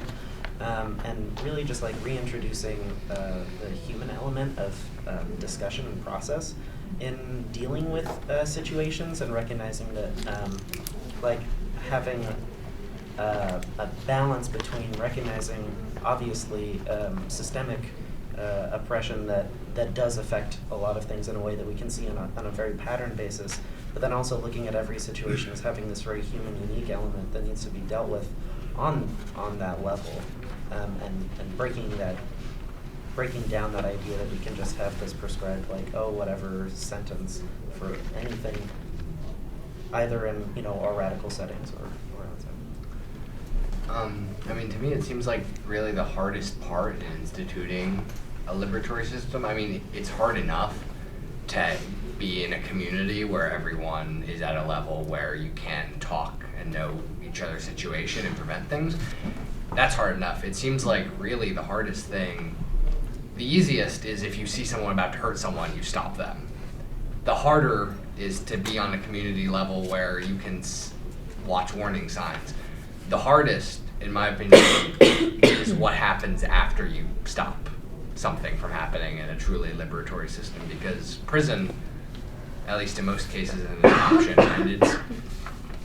And really just like reintroducing the human element of discussion and process in dealing with situations, and recognizing that like having a balance between recognizing obviously systemic oppression that does affect a lot of things in a way that we can see on a very pattern basis, but then also looking at every situation as having this very human, unique element that needs to be dealt with on that level, and breaking down that idea that we can just have this prescribed, like, oh, whatever sentence for anything, either in our radical settings or outside. I mean, to me, it seems like really the hardest part in instituting a liberatory system. I mean, it's hard enough to be in a community where everyone is at a level where you can talk and know each other's situation and prevent things. That's hard enough. It seems like really the hardest thing, the easiest is if you see someone about to hurt someone, you stop them. The harder is to be on a community level where you can watch warning signs. The hardest, in my opinion, is what happens after you stop something from happening in a truly liberatory system, because prison, at least in most cases, is an option, and it's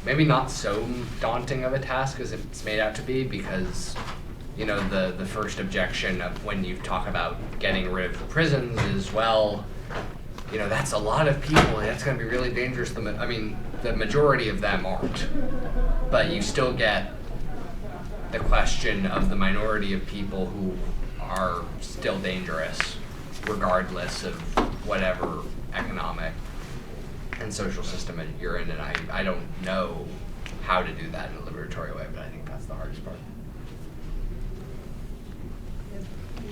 maybe not so daunting of a task as it's made out to be, because the first objection of when you talk about getting rid of prisons is, well, that's a lot of people, and that's going to be really dangerous. The majority of them aren't. But you still get the question of the minority of people who are still dangerous, regardless of whatever economic and social system you're in. And I don't know how to do that in a liberatory way, but I think that's the hardest part.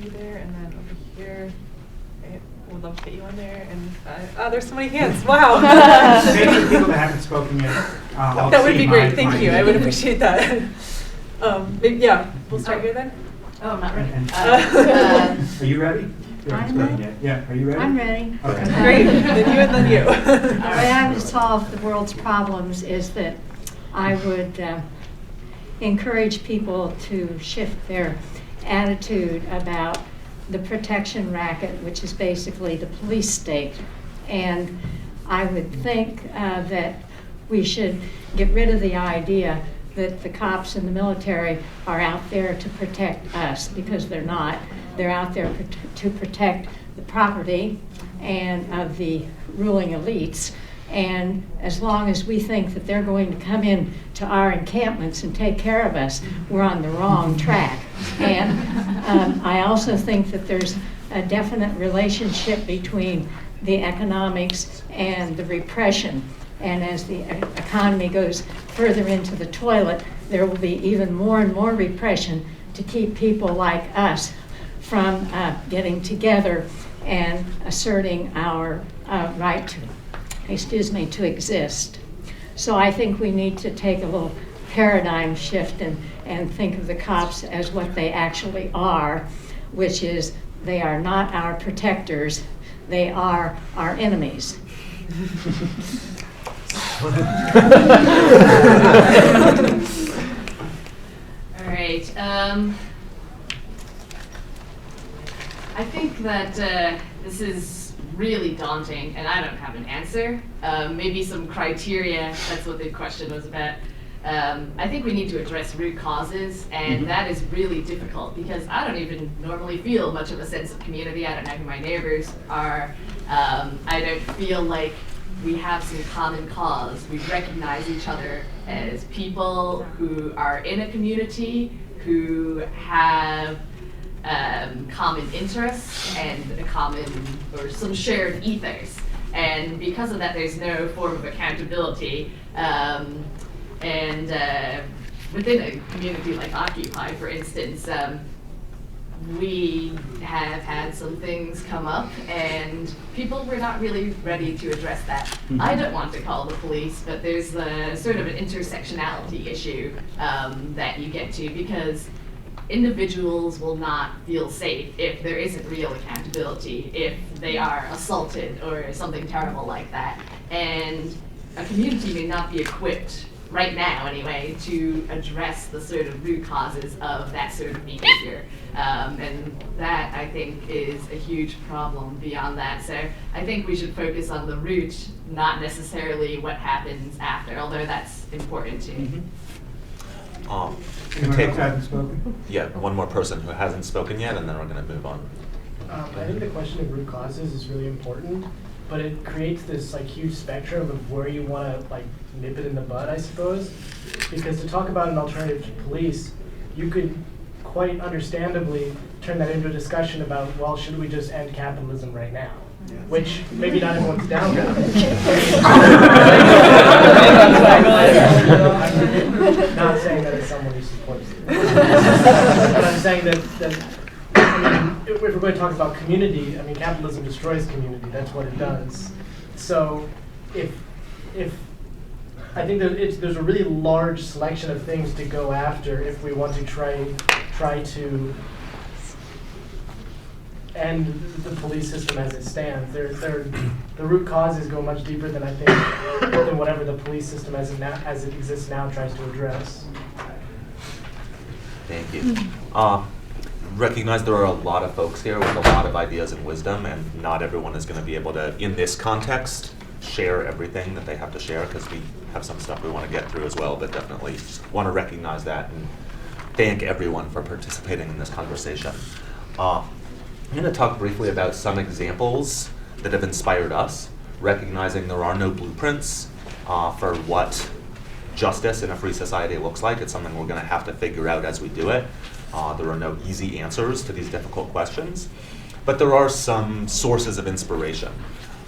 You there, and then over here. We'd love to get you on there. And there's so many hands. Wow. Maybe the people that haven't spoken yet. That would be great. Thank you. I would appreciate that. We'll start here then. Oh, I'm not ready. Are you ready? You haven't spoken yet. Yeah. Are you ready? I'm ready. Okay. Great. Then you and then you. The way I would solve the world's problems is that I would encourage people to shift their attitude about the protection racket, which is basically the police state. And I would think that we should get rid of the idea that the cops and the military are out there to protect us, because they're not. They're out there to protect the property and of the ruling elites. And as long as we think that they're going to come in to our encampments and take care of us, we're on the wrong track. And I also think that there's a definite relationship between the economics and the repression. And as the economy goes further into the toilet, there will be even more and more repression to keep people like us from getting together and asserting our right to exist. So I think we need to take a little paradigm shift and think of the cops as what they actually are, which is they are not our protectors, they are our enemies. All right. I think that this is really daunting, and I don't have an answer. Maybe some criteria, that's what the question was about. I think we need to address root causes, and that is really difficult because I don't even normally feel much of a sense of community. I don't know who my neighbors are. I don't feel like we have some common cause. We recognize each other as people who are in a community, who have common interests and a common or some shared ethos. And because of that, there's no form of accountability. Within a community like Occupy, for instance, we have had some things come up and people were not really ready to address that. I don't want to call the police, but there's a sort of an intersectionality issue that you get to, because individuals will not feel safe if there isn't real accountability, if they are assaulted or something terrible like that. And a community may not be equipped, right now anyway, to address the sort of root causes of that sort of behavior. And that, I think, is a huge problem beyond that. So I think we should focus on the root, not necessarily what happens after, although that's important too. Yeah, one more person who hasn't spoken yet, and then we're going to move on. I think the question of root causes is really important, but it creates this huge spectrum of where you want to nip it in the bud, I suppose. Because to talk about an alternative to police, you could quite understandably turn that into a discussion about, well, should we just end capitalism right now? Yeah. Which maybe not everyone's down with. I'm not saying that as someone who supports it. But I'm saying that if we're going to talk about community, capitalism destroys community. That's what it does. So if I think that there's a really large selection of things to go after if we want to try to end the police system as it stands. The root causes go much deeper than I think than whatever the police system as it exists now tries to address. Thank you. Recognize there are a lot of folks here with a lot of ideas and wisdom, and not everyone is going to be able to, in this context, share everything that they have to share, because we have some stuff we want to get through as well, but definitely want to recognize that and thank everyone for participating in this conversation. I'm going to talk briefly about some examples that have inspired us, recognizing there are no blueprints for what justice in a free society looks like. It's something we're going to have to figure out as we do it. There are no easy answers to these difficult questions, but there are some sources of inspiration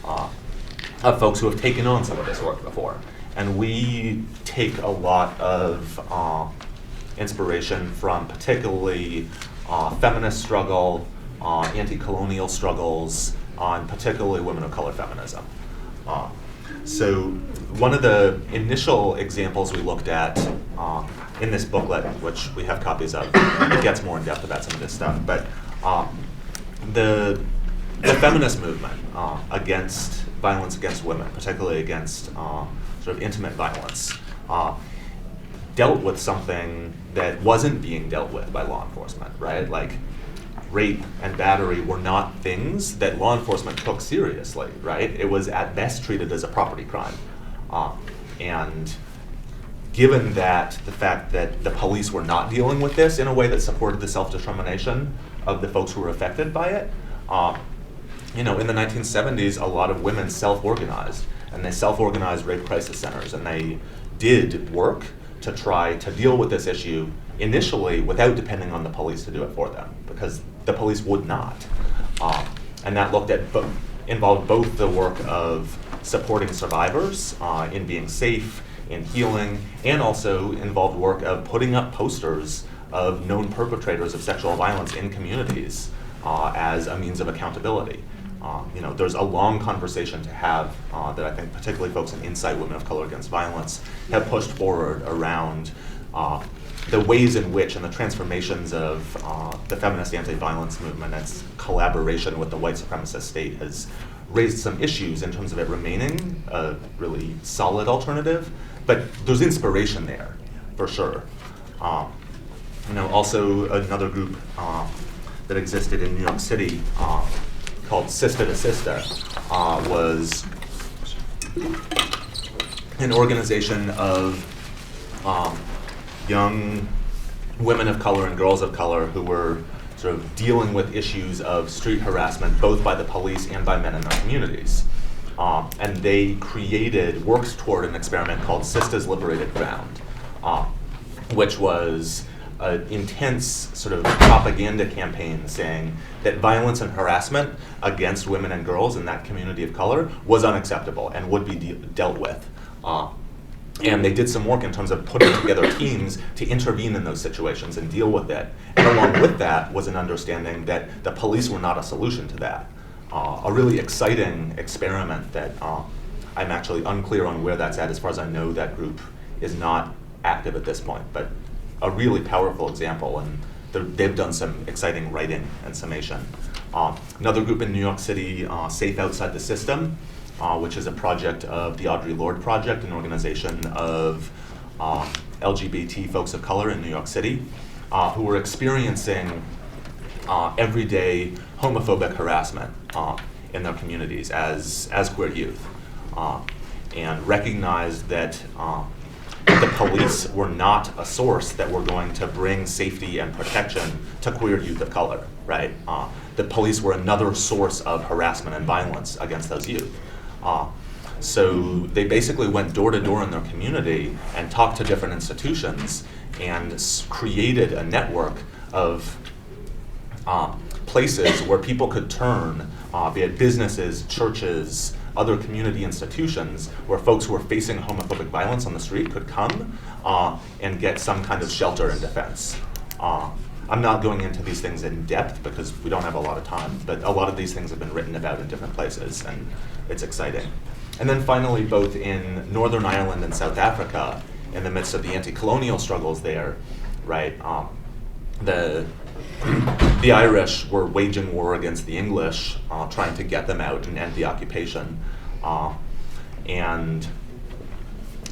of folks who have taken on some of this work before. And we take a lot of inspiration from particularly feminist struggle, anti-colonial struggles, on particularly women of color feminism. So one of the initial examples we looked at in this booklet, which we have copies of, it gets more in depth about some of this stuff, but the feminist movement against violence against women, particularly against sort of intimate violence, dealt with something that wasn't being dealt with by law enforcement, right? Like rape and battery were not things that law enforcement took seriously, right? It was at best treated as a property crime. And given that the fact that the police were not dealing with this in a way that supported the self-determination of the folks who were affected by it, in the 1970s, a lot of women self-organized, and they self-organized rape crisis centers, and they did work to try to deal with this issue initially without depending on the police to do it for them, because the police would not. And that involved both the work of supporting survivors in being safe, in healing, and also involved work of putting up posters of known perpetrators of sexual violence in communities as a means of accountability. There's a long conversation to have that I think particularly folks in Insight Women of Color Against Violence have pushed forward around the ways in which and the transformations of the feminist anti-violence movement and its collaboration with the white supremacist state has raised some issues in terms of it remaining a really solid alternative, but there's inspiration there, for sure. Also another group that existed in New York City called Sista to Sista was an organization of young women of color and girls of color who were sort of dealing with issues of street harassment, both by the police and by men in their communities. And they worked toward an experiment called Sista's Liberated Ground, which was an intense sort of propaganda campaign saying that violence and harassment against women and girls in that community of color was unacceptable and would be dealt with. And they did some work in terms of putting together teams to intervene in those situations and deal with it. And along with that was an understanding that the police were not a solution to that. A really exciting experiment that I'm actually unclear on where that's at. As far as I know, that group is not active at this point, but a really powerful example, and they've done some exciting writing and summation. Another group in New York City, Safe Outside the System, which is a project of the Audre Lorde Project, an organization of LGBT folks of color in New York City, who were experiencing everyday homophobic harassment in their communities as queer youth, and recognized that the police were not a source that were going to bring safety and protection to queer youth of color, right? The police were another source of harassment and violence against those youth. So they basically went door to door in their community and talked to different institutions and created a network of places where people could turn, be it businesses, churches, other community institutions, where folks who were facing homophobic violence on the street could come and get some kind of shelter and defense. I'm not going into these things in depth because we don't have a lot of time, but a lot of these things have been written about in different places, and it's exciting. And then finally, both in Northern Ireland and South Africa, in the midst of the anti-colonial struggles there, right, the Irish were waging war against the English, trying to get them out and end the occupation. And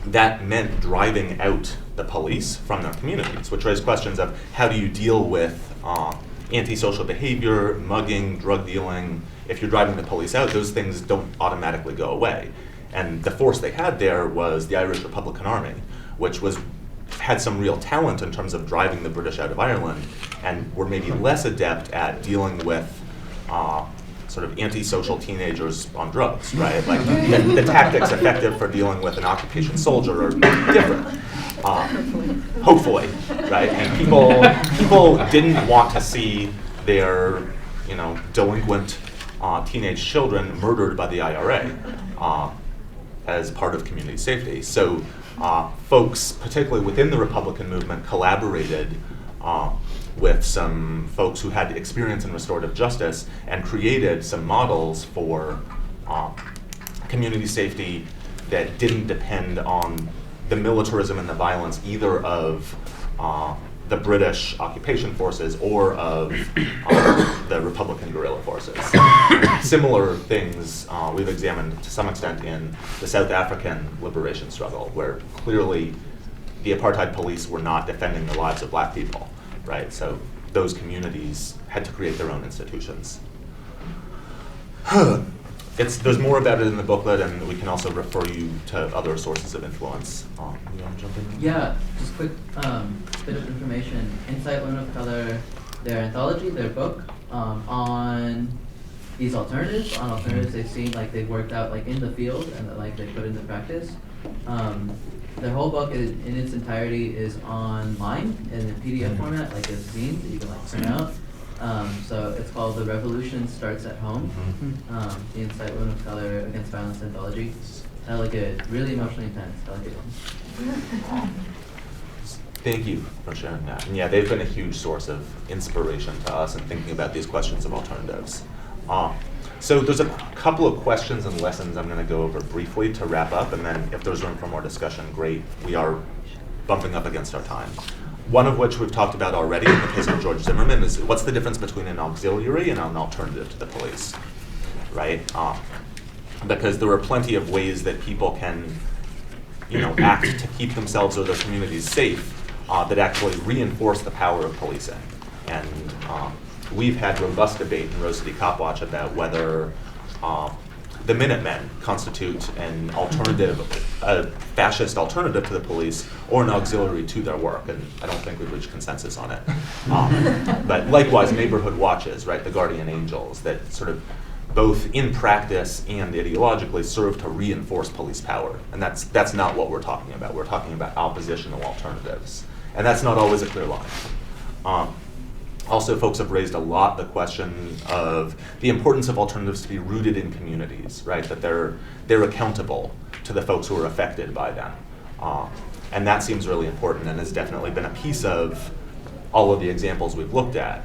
that meant driving out the police from their communities, which raised questions of how do you deal with antisocial behavior, mugging, drug dealing. If you're driving the police out, those things don't automatically go away. And the force they had there was the Irish Republican Army, which had some real talent in terms of driving the British out of Ireland, and were maybe less adept at dealing with sort of antisocial teenagers on drugs, right? Like the tactics effective for dealing with an occupation soldier are different. Hopefully, right? And people didn't want to see their, delinquent teenage children murdered by the IRA as part of community safety. So folks, particularly within the Republican movement, collaborated with some folks who had experience in restorative justice and created some models for community safety that didn't depend on the militarism and the violence either of the British occupation forces or of the Republican guerrilla forces. Similar things we've examined to some extent in the South African liberation struggle, where clearly the apartheid police were not defending the lives of black people, right? So those communities had to create their own institutions. There's more about it in the booklet, and we can also refer you to other sources of influence. You want to jump in? Yeah, just quick bit of information. Insight Women of Color, their anthology, their book on these alternatives they've seen, like they've worked out like in the field and that, like they put into practice. Their whole book in its entirety is online in a PDF format, like a zine that you can like print out. So it's called The Revolution Starts at Home, the Insight Women of Color Against Violence Anthology. Hella good, really emotionally intense, hella good one. Thank you for sharing that. And yeah, they've been a huge source of inspiration to us in thinking about these questions of alternatives. So there's a couple of questions and lessons I'm going to go over briefly to wrap up, and then if there's room for more discussion, great. We are bumping up against our time. One of which we've talked about already in the case of George Zimmerman is what's the difference between an auxiliary and an alternative to the police, right? Because there are plenty of ways that people can, act to keep themselves or their communities safe that actually reinforce the power of policing. And we've had robust debate in Rose City Copwatch about whether the Minutemen constitute an alternative, a fascist alternative to the police, or an auxiliary to their work, and I don't think we've reached consensus on it. But likewise, neighborhood watches, right, the guardian angels, that sort of both in practice and ideologically serve to reinforce police power, and that's not what we're talking about. We're talking about oppositional alternatives, and that's not always a clear line. Also, folks have raised a lot the question of the importance of alternatives to be rooted in communities, right? That they're accountable to the folks who are affected by them. And that seems really important and has definitely been a piece of all of the examples we've looked at.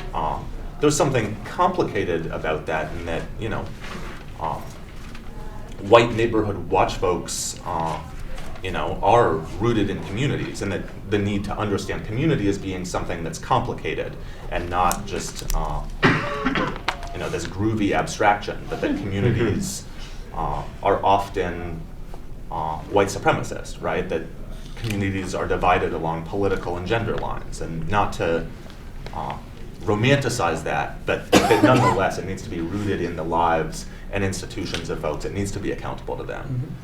There's something complicated about that in that, white neighborhood watch folks are rooted in communities, and that the need to understand community as being something that's complicated and not just this groovy abstraction, but that communities are often white supremacist, right? That communities are divided along political and gender lines, and not to romanticize that, but nonetheless it needs to be rooted in the lives and institutions of folks. It needs to be accountable to them.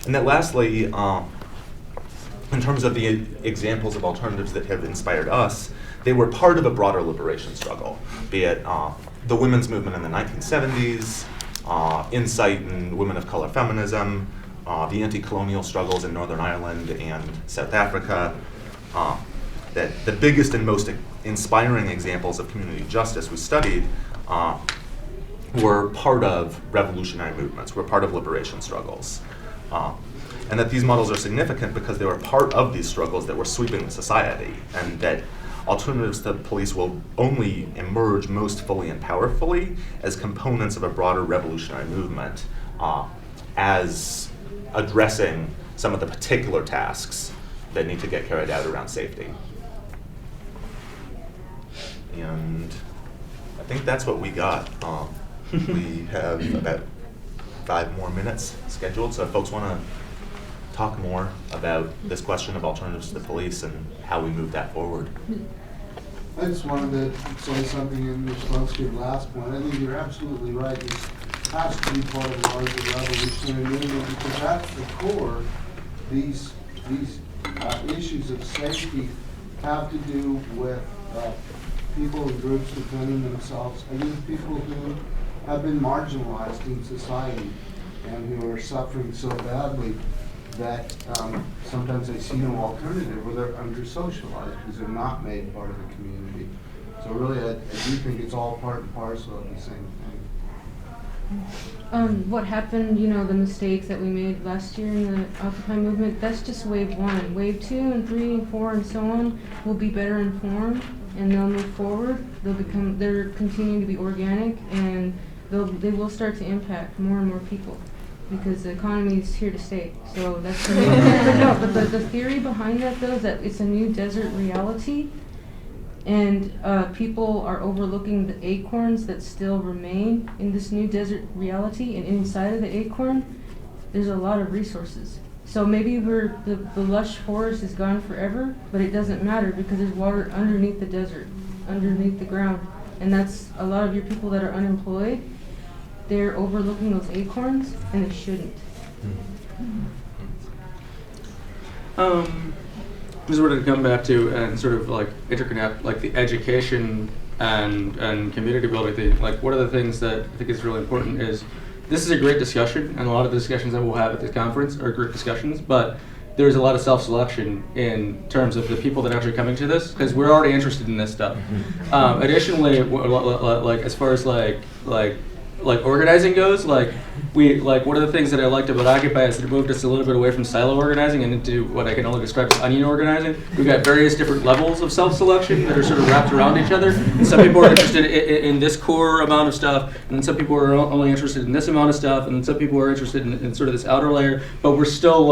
And then lastly, in terms of the examples of alternatives that have inspired us, they were part of a broader liberation struggle, be it the women's movement in the 1970s, insight in women of color feminism, the anti-colonial struggles in Northern Ireland and South Africa. That the biggest and most inspiring examples of community justice we studied were part of revolutionary movements, were part of liberation struggles. And that these models are significant because they were part of these struggles that were sweeping the society, and that alternatives to the police will only emerge most fully and powerfully as components of a broader revolutionary movement, as addressing some of the particular tasks that need to get carried out around safety. And I think that's what we got. We have about 5 more minutes scheduled, so if folks want to talk more about this question of alternatives to the police and how we move that forward. I just wanted to say something in response to your last point. I think you're absolutely right. This has to be part of the larger revolutionary movement, because that's the core. These issues of safety have to do with people and groups defending themselves against people who have been marginalized in society and who are suffering so badly that sometimes they see no alternative, or they're under-socialized because they're not made part of the community. So really, I do think it's all part and parcel of the same thing. What happened, the mistakes that we made last year in the Occupy movement, that's just wave 1. Wave 2 and 3 and 4 and so on will be better informed, and they'll move forward. They're continuing to be organic, and they will start to impact more and more people, because the economy is here to stay. So that's the but the theory behind that, though, is that it's a new desert reality, and people are overlooking the acorns that still remain in this new desert reality, and inside of the acorn, there's a lot of resources. So maybe the lush forest is gone forever, but it doesn't matter, because there's water underneath the desert, underneath the ground. And that's a lot of your people that are unemployed. They're overlooking those acorns, and they shouldn't. This is what to come back to and sort of like interconnect, like the education and community building thing. Like, one of the things that I think is really important is this is a great discussion, and a lot of the discussions that we'll have at this conference are great discussions, but there's a lot of self-selection in terms of the people that are actually coming to this, because we're already interested in this stuff. Additionally, like as far as like organizing goes, one of the things that I liked about Occupy is that it moved us a little bit away from silo organizing and into what I can only describe as onion organizing. We've got various different levels of self-selection that are sort of wrapped around each other. And some people are interested in this core amount of stuff, and then some people are only interested in this amount of stuff, and then some people are interested in sort of this outer layer. But we're still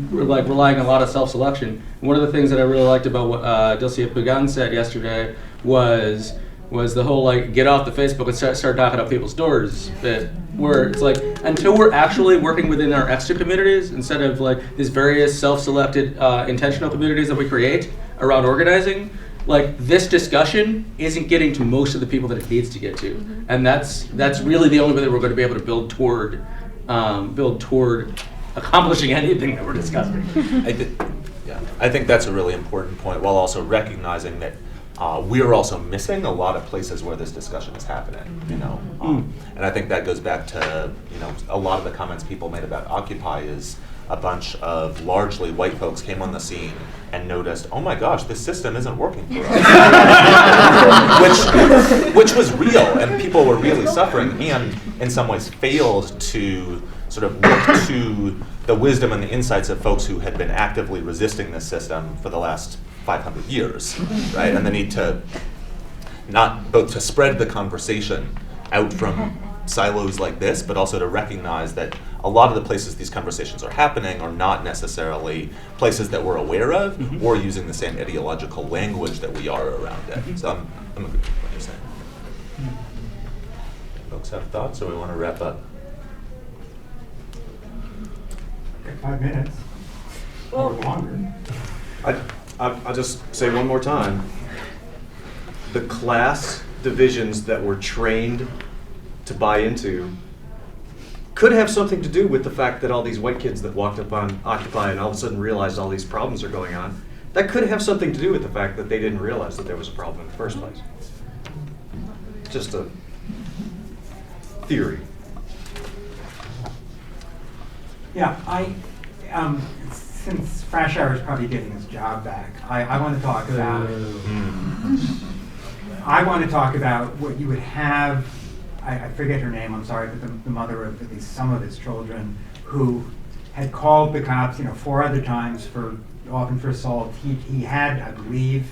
relying on a lot of self-selection. One of the things that I really liked about what Dilcia Pagan said yesterday was the whole get off the Facebook and start knocking up people's doors bit, where it's until we're actually working within our extra communities instead of these various self-selected intentional communities that we create around organizing, this discussion isn't getting to most of the people that it needs to get to. Mm-hmm. And that's really the only way that we're going to be able to build toward accomplishing anything that we're discussing. I think that's a really important point, while also recognizing that we're also missing a lot of places where this discussion is happening, and I think that goes back to, a lot of the comments people made about Occupy is a bunch of largely white folks came on the scene and noticed, oh my gosh, this system isn't working for us, which was real, and people were really suffering, and in some ways failed to sort of look to the wisdom and the insights of folks who had been actively resisting this system for the last 500 years, right? And the need to not both to spread the conversation out from silos like this, but also to recognize that a lot of the places these conversations are happening are not necessarily places that we're aware of, mm-hmm. or using the same ideological language that we are around it. Mm-hmm. So I'm agreeing with what you're saying. Mm-hmm. Folks have thoughts, or we want to wrap up? 5 minutes. Or longer. I'll just say one more time. The class divisions that we're trained to buy into could have something to do with the fact that all these white kids that walked up on Occupy and all of a sudden realized all these problems are going on, that could have something to do with the fact that they didn't realize that there was a problem in the first place. Just a theory. Yeah, since Frashauer is probably getting his job back, I want to talk about what you would have. I forget her name, I'm sorry, but the mother of at least some of his children, who had called the cops, 4 other times often for assault. He had, I believe,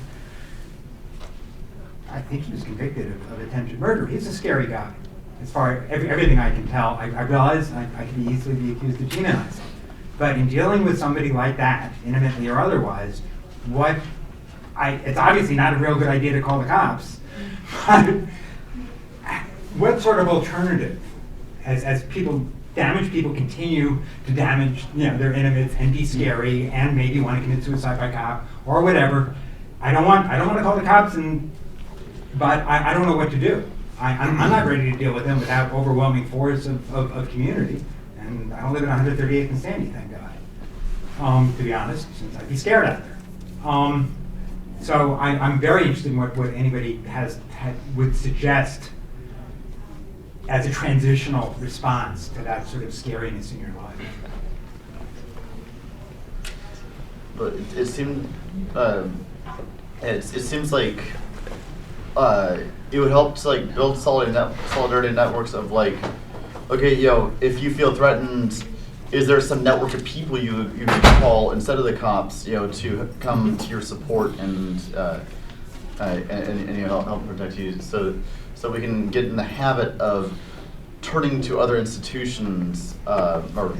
I think he was convicted of attempted murder. He's a scary guy. As far as everything I can tell, I realize I could easily be accused of demonizing. But in dealing with somebody like that, intimately or otherwise, it's obviously not a real good idea to call the cops. What sort of alternative, as damaged people continue to damage their intimates and be scary and maybe want to commit suicide by cop or whatever, I don't want to call the cops, but I don't know what to do. I'm not ready to deal with them without overwhelming force of community. And I don't live in 138th and Sandy, thank God. To be honest, since I'd be scared out there. So I'm very interested in what anybody would suggest as a transitional response to that sort of scariness in your life. But it seemed, it seems like it would help to like build solidarity networks of like, okay, if you feel threatened, is there some network of people you can call instead of the cops, to come to your support and help protect you, so we can get in the habit of turning to other institutions or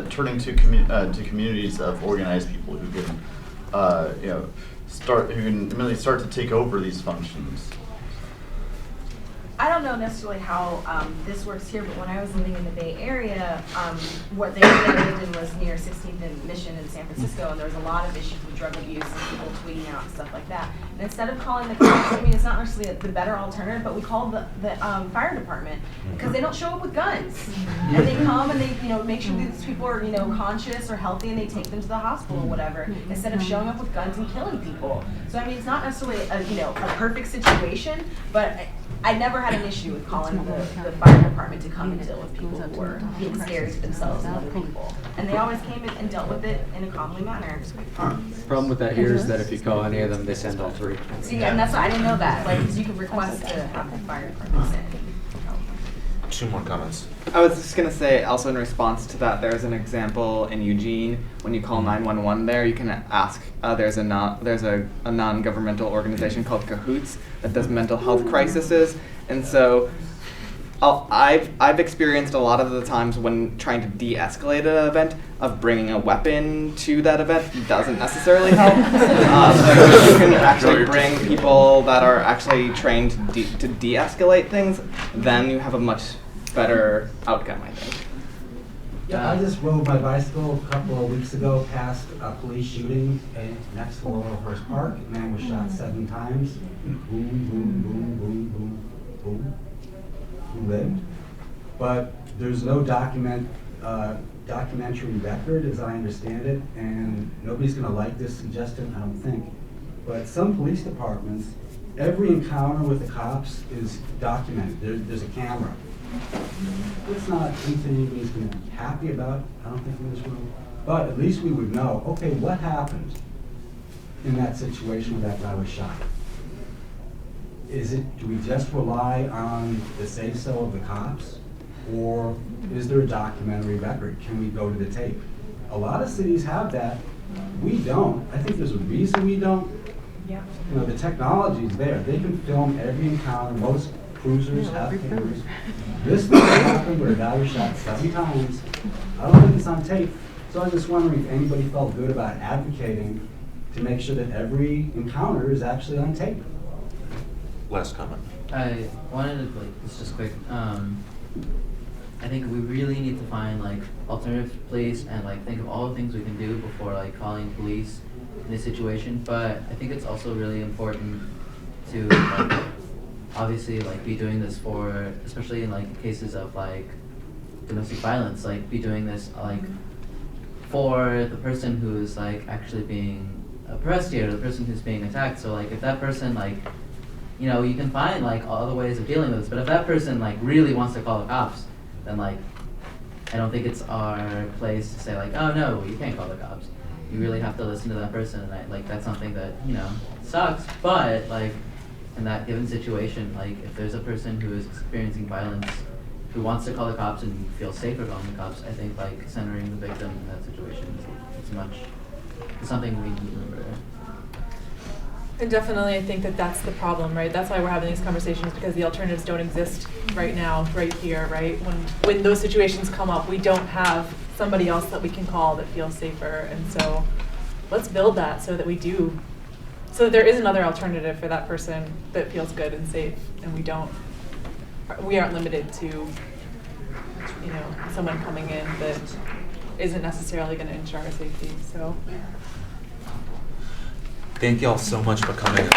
turning to communities of organized people who can immediately start to take over these functions. I don't know necessarily how this works here, but when I was living in the Bay Area, what they lived in was near 16th and Mission in San Francisco, and there was a lot of issues with drug abuse and people tweeting out and stuff like that. And instead of calling the cops, I mean, it's not necessarily the better alternative, but we called the fire department because they don't show up with guns, and they come and they make sure these people are conscious or healthy, and they take them to the hospital or whatever, instead of showing up with guns and killing people. So I mean, it's not necessarily a perfect situation, but I never had an issue with calling the fire department to come and deal with people who were being scary to themselves and other people. And they always came in and dealt with it in a calmly manner. The problem with that here is that if you call any of them, they send all three. See, and that's why I didn't know that. Like, 'cause you could request to have the fire department send. Two more comments. I was just gonna say, also in response to that, there's an example in Eugene. When you call 911 there, you can ask. There's a non-governmental organization called Cahoots that does mental health crises, and so I've experienced a lot of the times when trying to de-escalate an event of bringing a weapon to that event doesn't necessarily help. So you can actually bring people that are actually trained to de-escalate things, then you have a much better outcome, I think. Yeah, I just rode my bicycle a couple of weeks ago past a police shooting next to Laurelhurst Park. A man was shot 7 times. Boom, boom, boom, boom, boom, boom. He lived. But there's no documentary record, as I understand it, and nobody's going to like this suggestion, I don't think. But some police departments, every encounter with the cops is documented. There's a camera. It's not anything anybody's going to be happy about, I don't think, in this room. But at least we would know, okay, what happened in that situation where that guy was shot? Do we just rely on the say-so of the cops? Or is there a documentary record? Can we go to the tape? A lot of cities have that. We don't. I think there's a reason we don't. Yeah. The technology is there. They can film every encounter. Most cruisers have cameras. This thing happened where a guy was shot 7 times. I don't think it's on tape. So I was just wondering if anybody felt good about advocating to make sure that every encounter is actually on tape. Last comment. I wanted to, it's just quick. I think we really need to find alternative police and think of all the things we can do before calling police in this situation. But I think it's also really important to obviously be doing this for, especially in cases of domestic violence, be doing this for the person who is actually being oppressed here, the person who's being attacked. So if that person you can find other ways of dealing with this, but if that person really wants to call the cops, then I don't think it's our place to say oh no, you can't call the cops. You really have to listen to that person, and that's something that sucks. But in that given situation, if there's a person who is experiencing violence, who wants to call the cops and feels safer calling the cops, I think centering the victim in that situation is something we need to remember. And definitely, I think that's the problem, right? That's why we're having these conversations, because the alternatives don't exist right now, right here, right? When those situations come up, we don't have somebody else that we can call that feels safer, and so let's build that so that so there is another alternative for that person that feels good and safe, and we aren't limited to, someone coming in that isn't necessarily going to ensure our safety. So. Thank y'all so much for coming.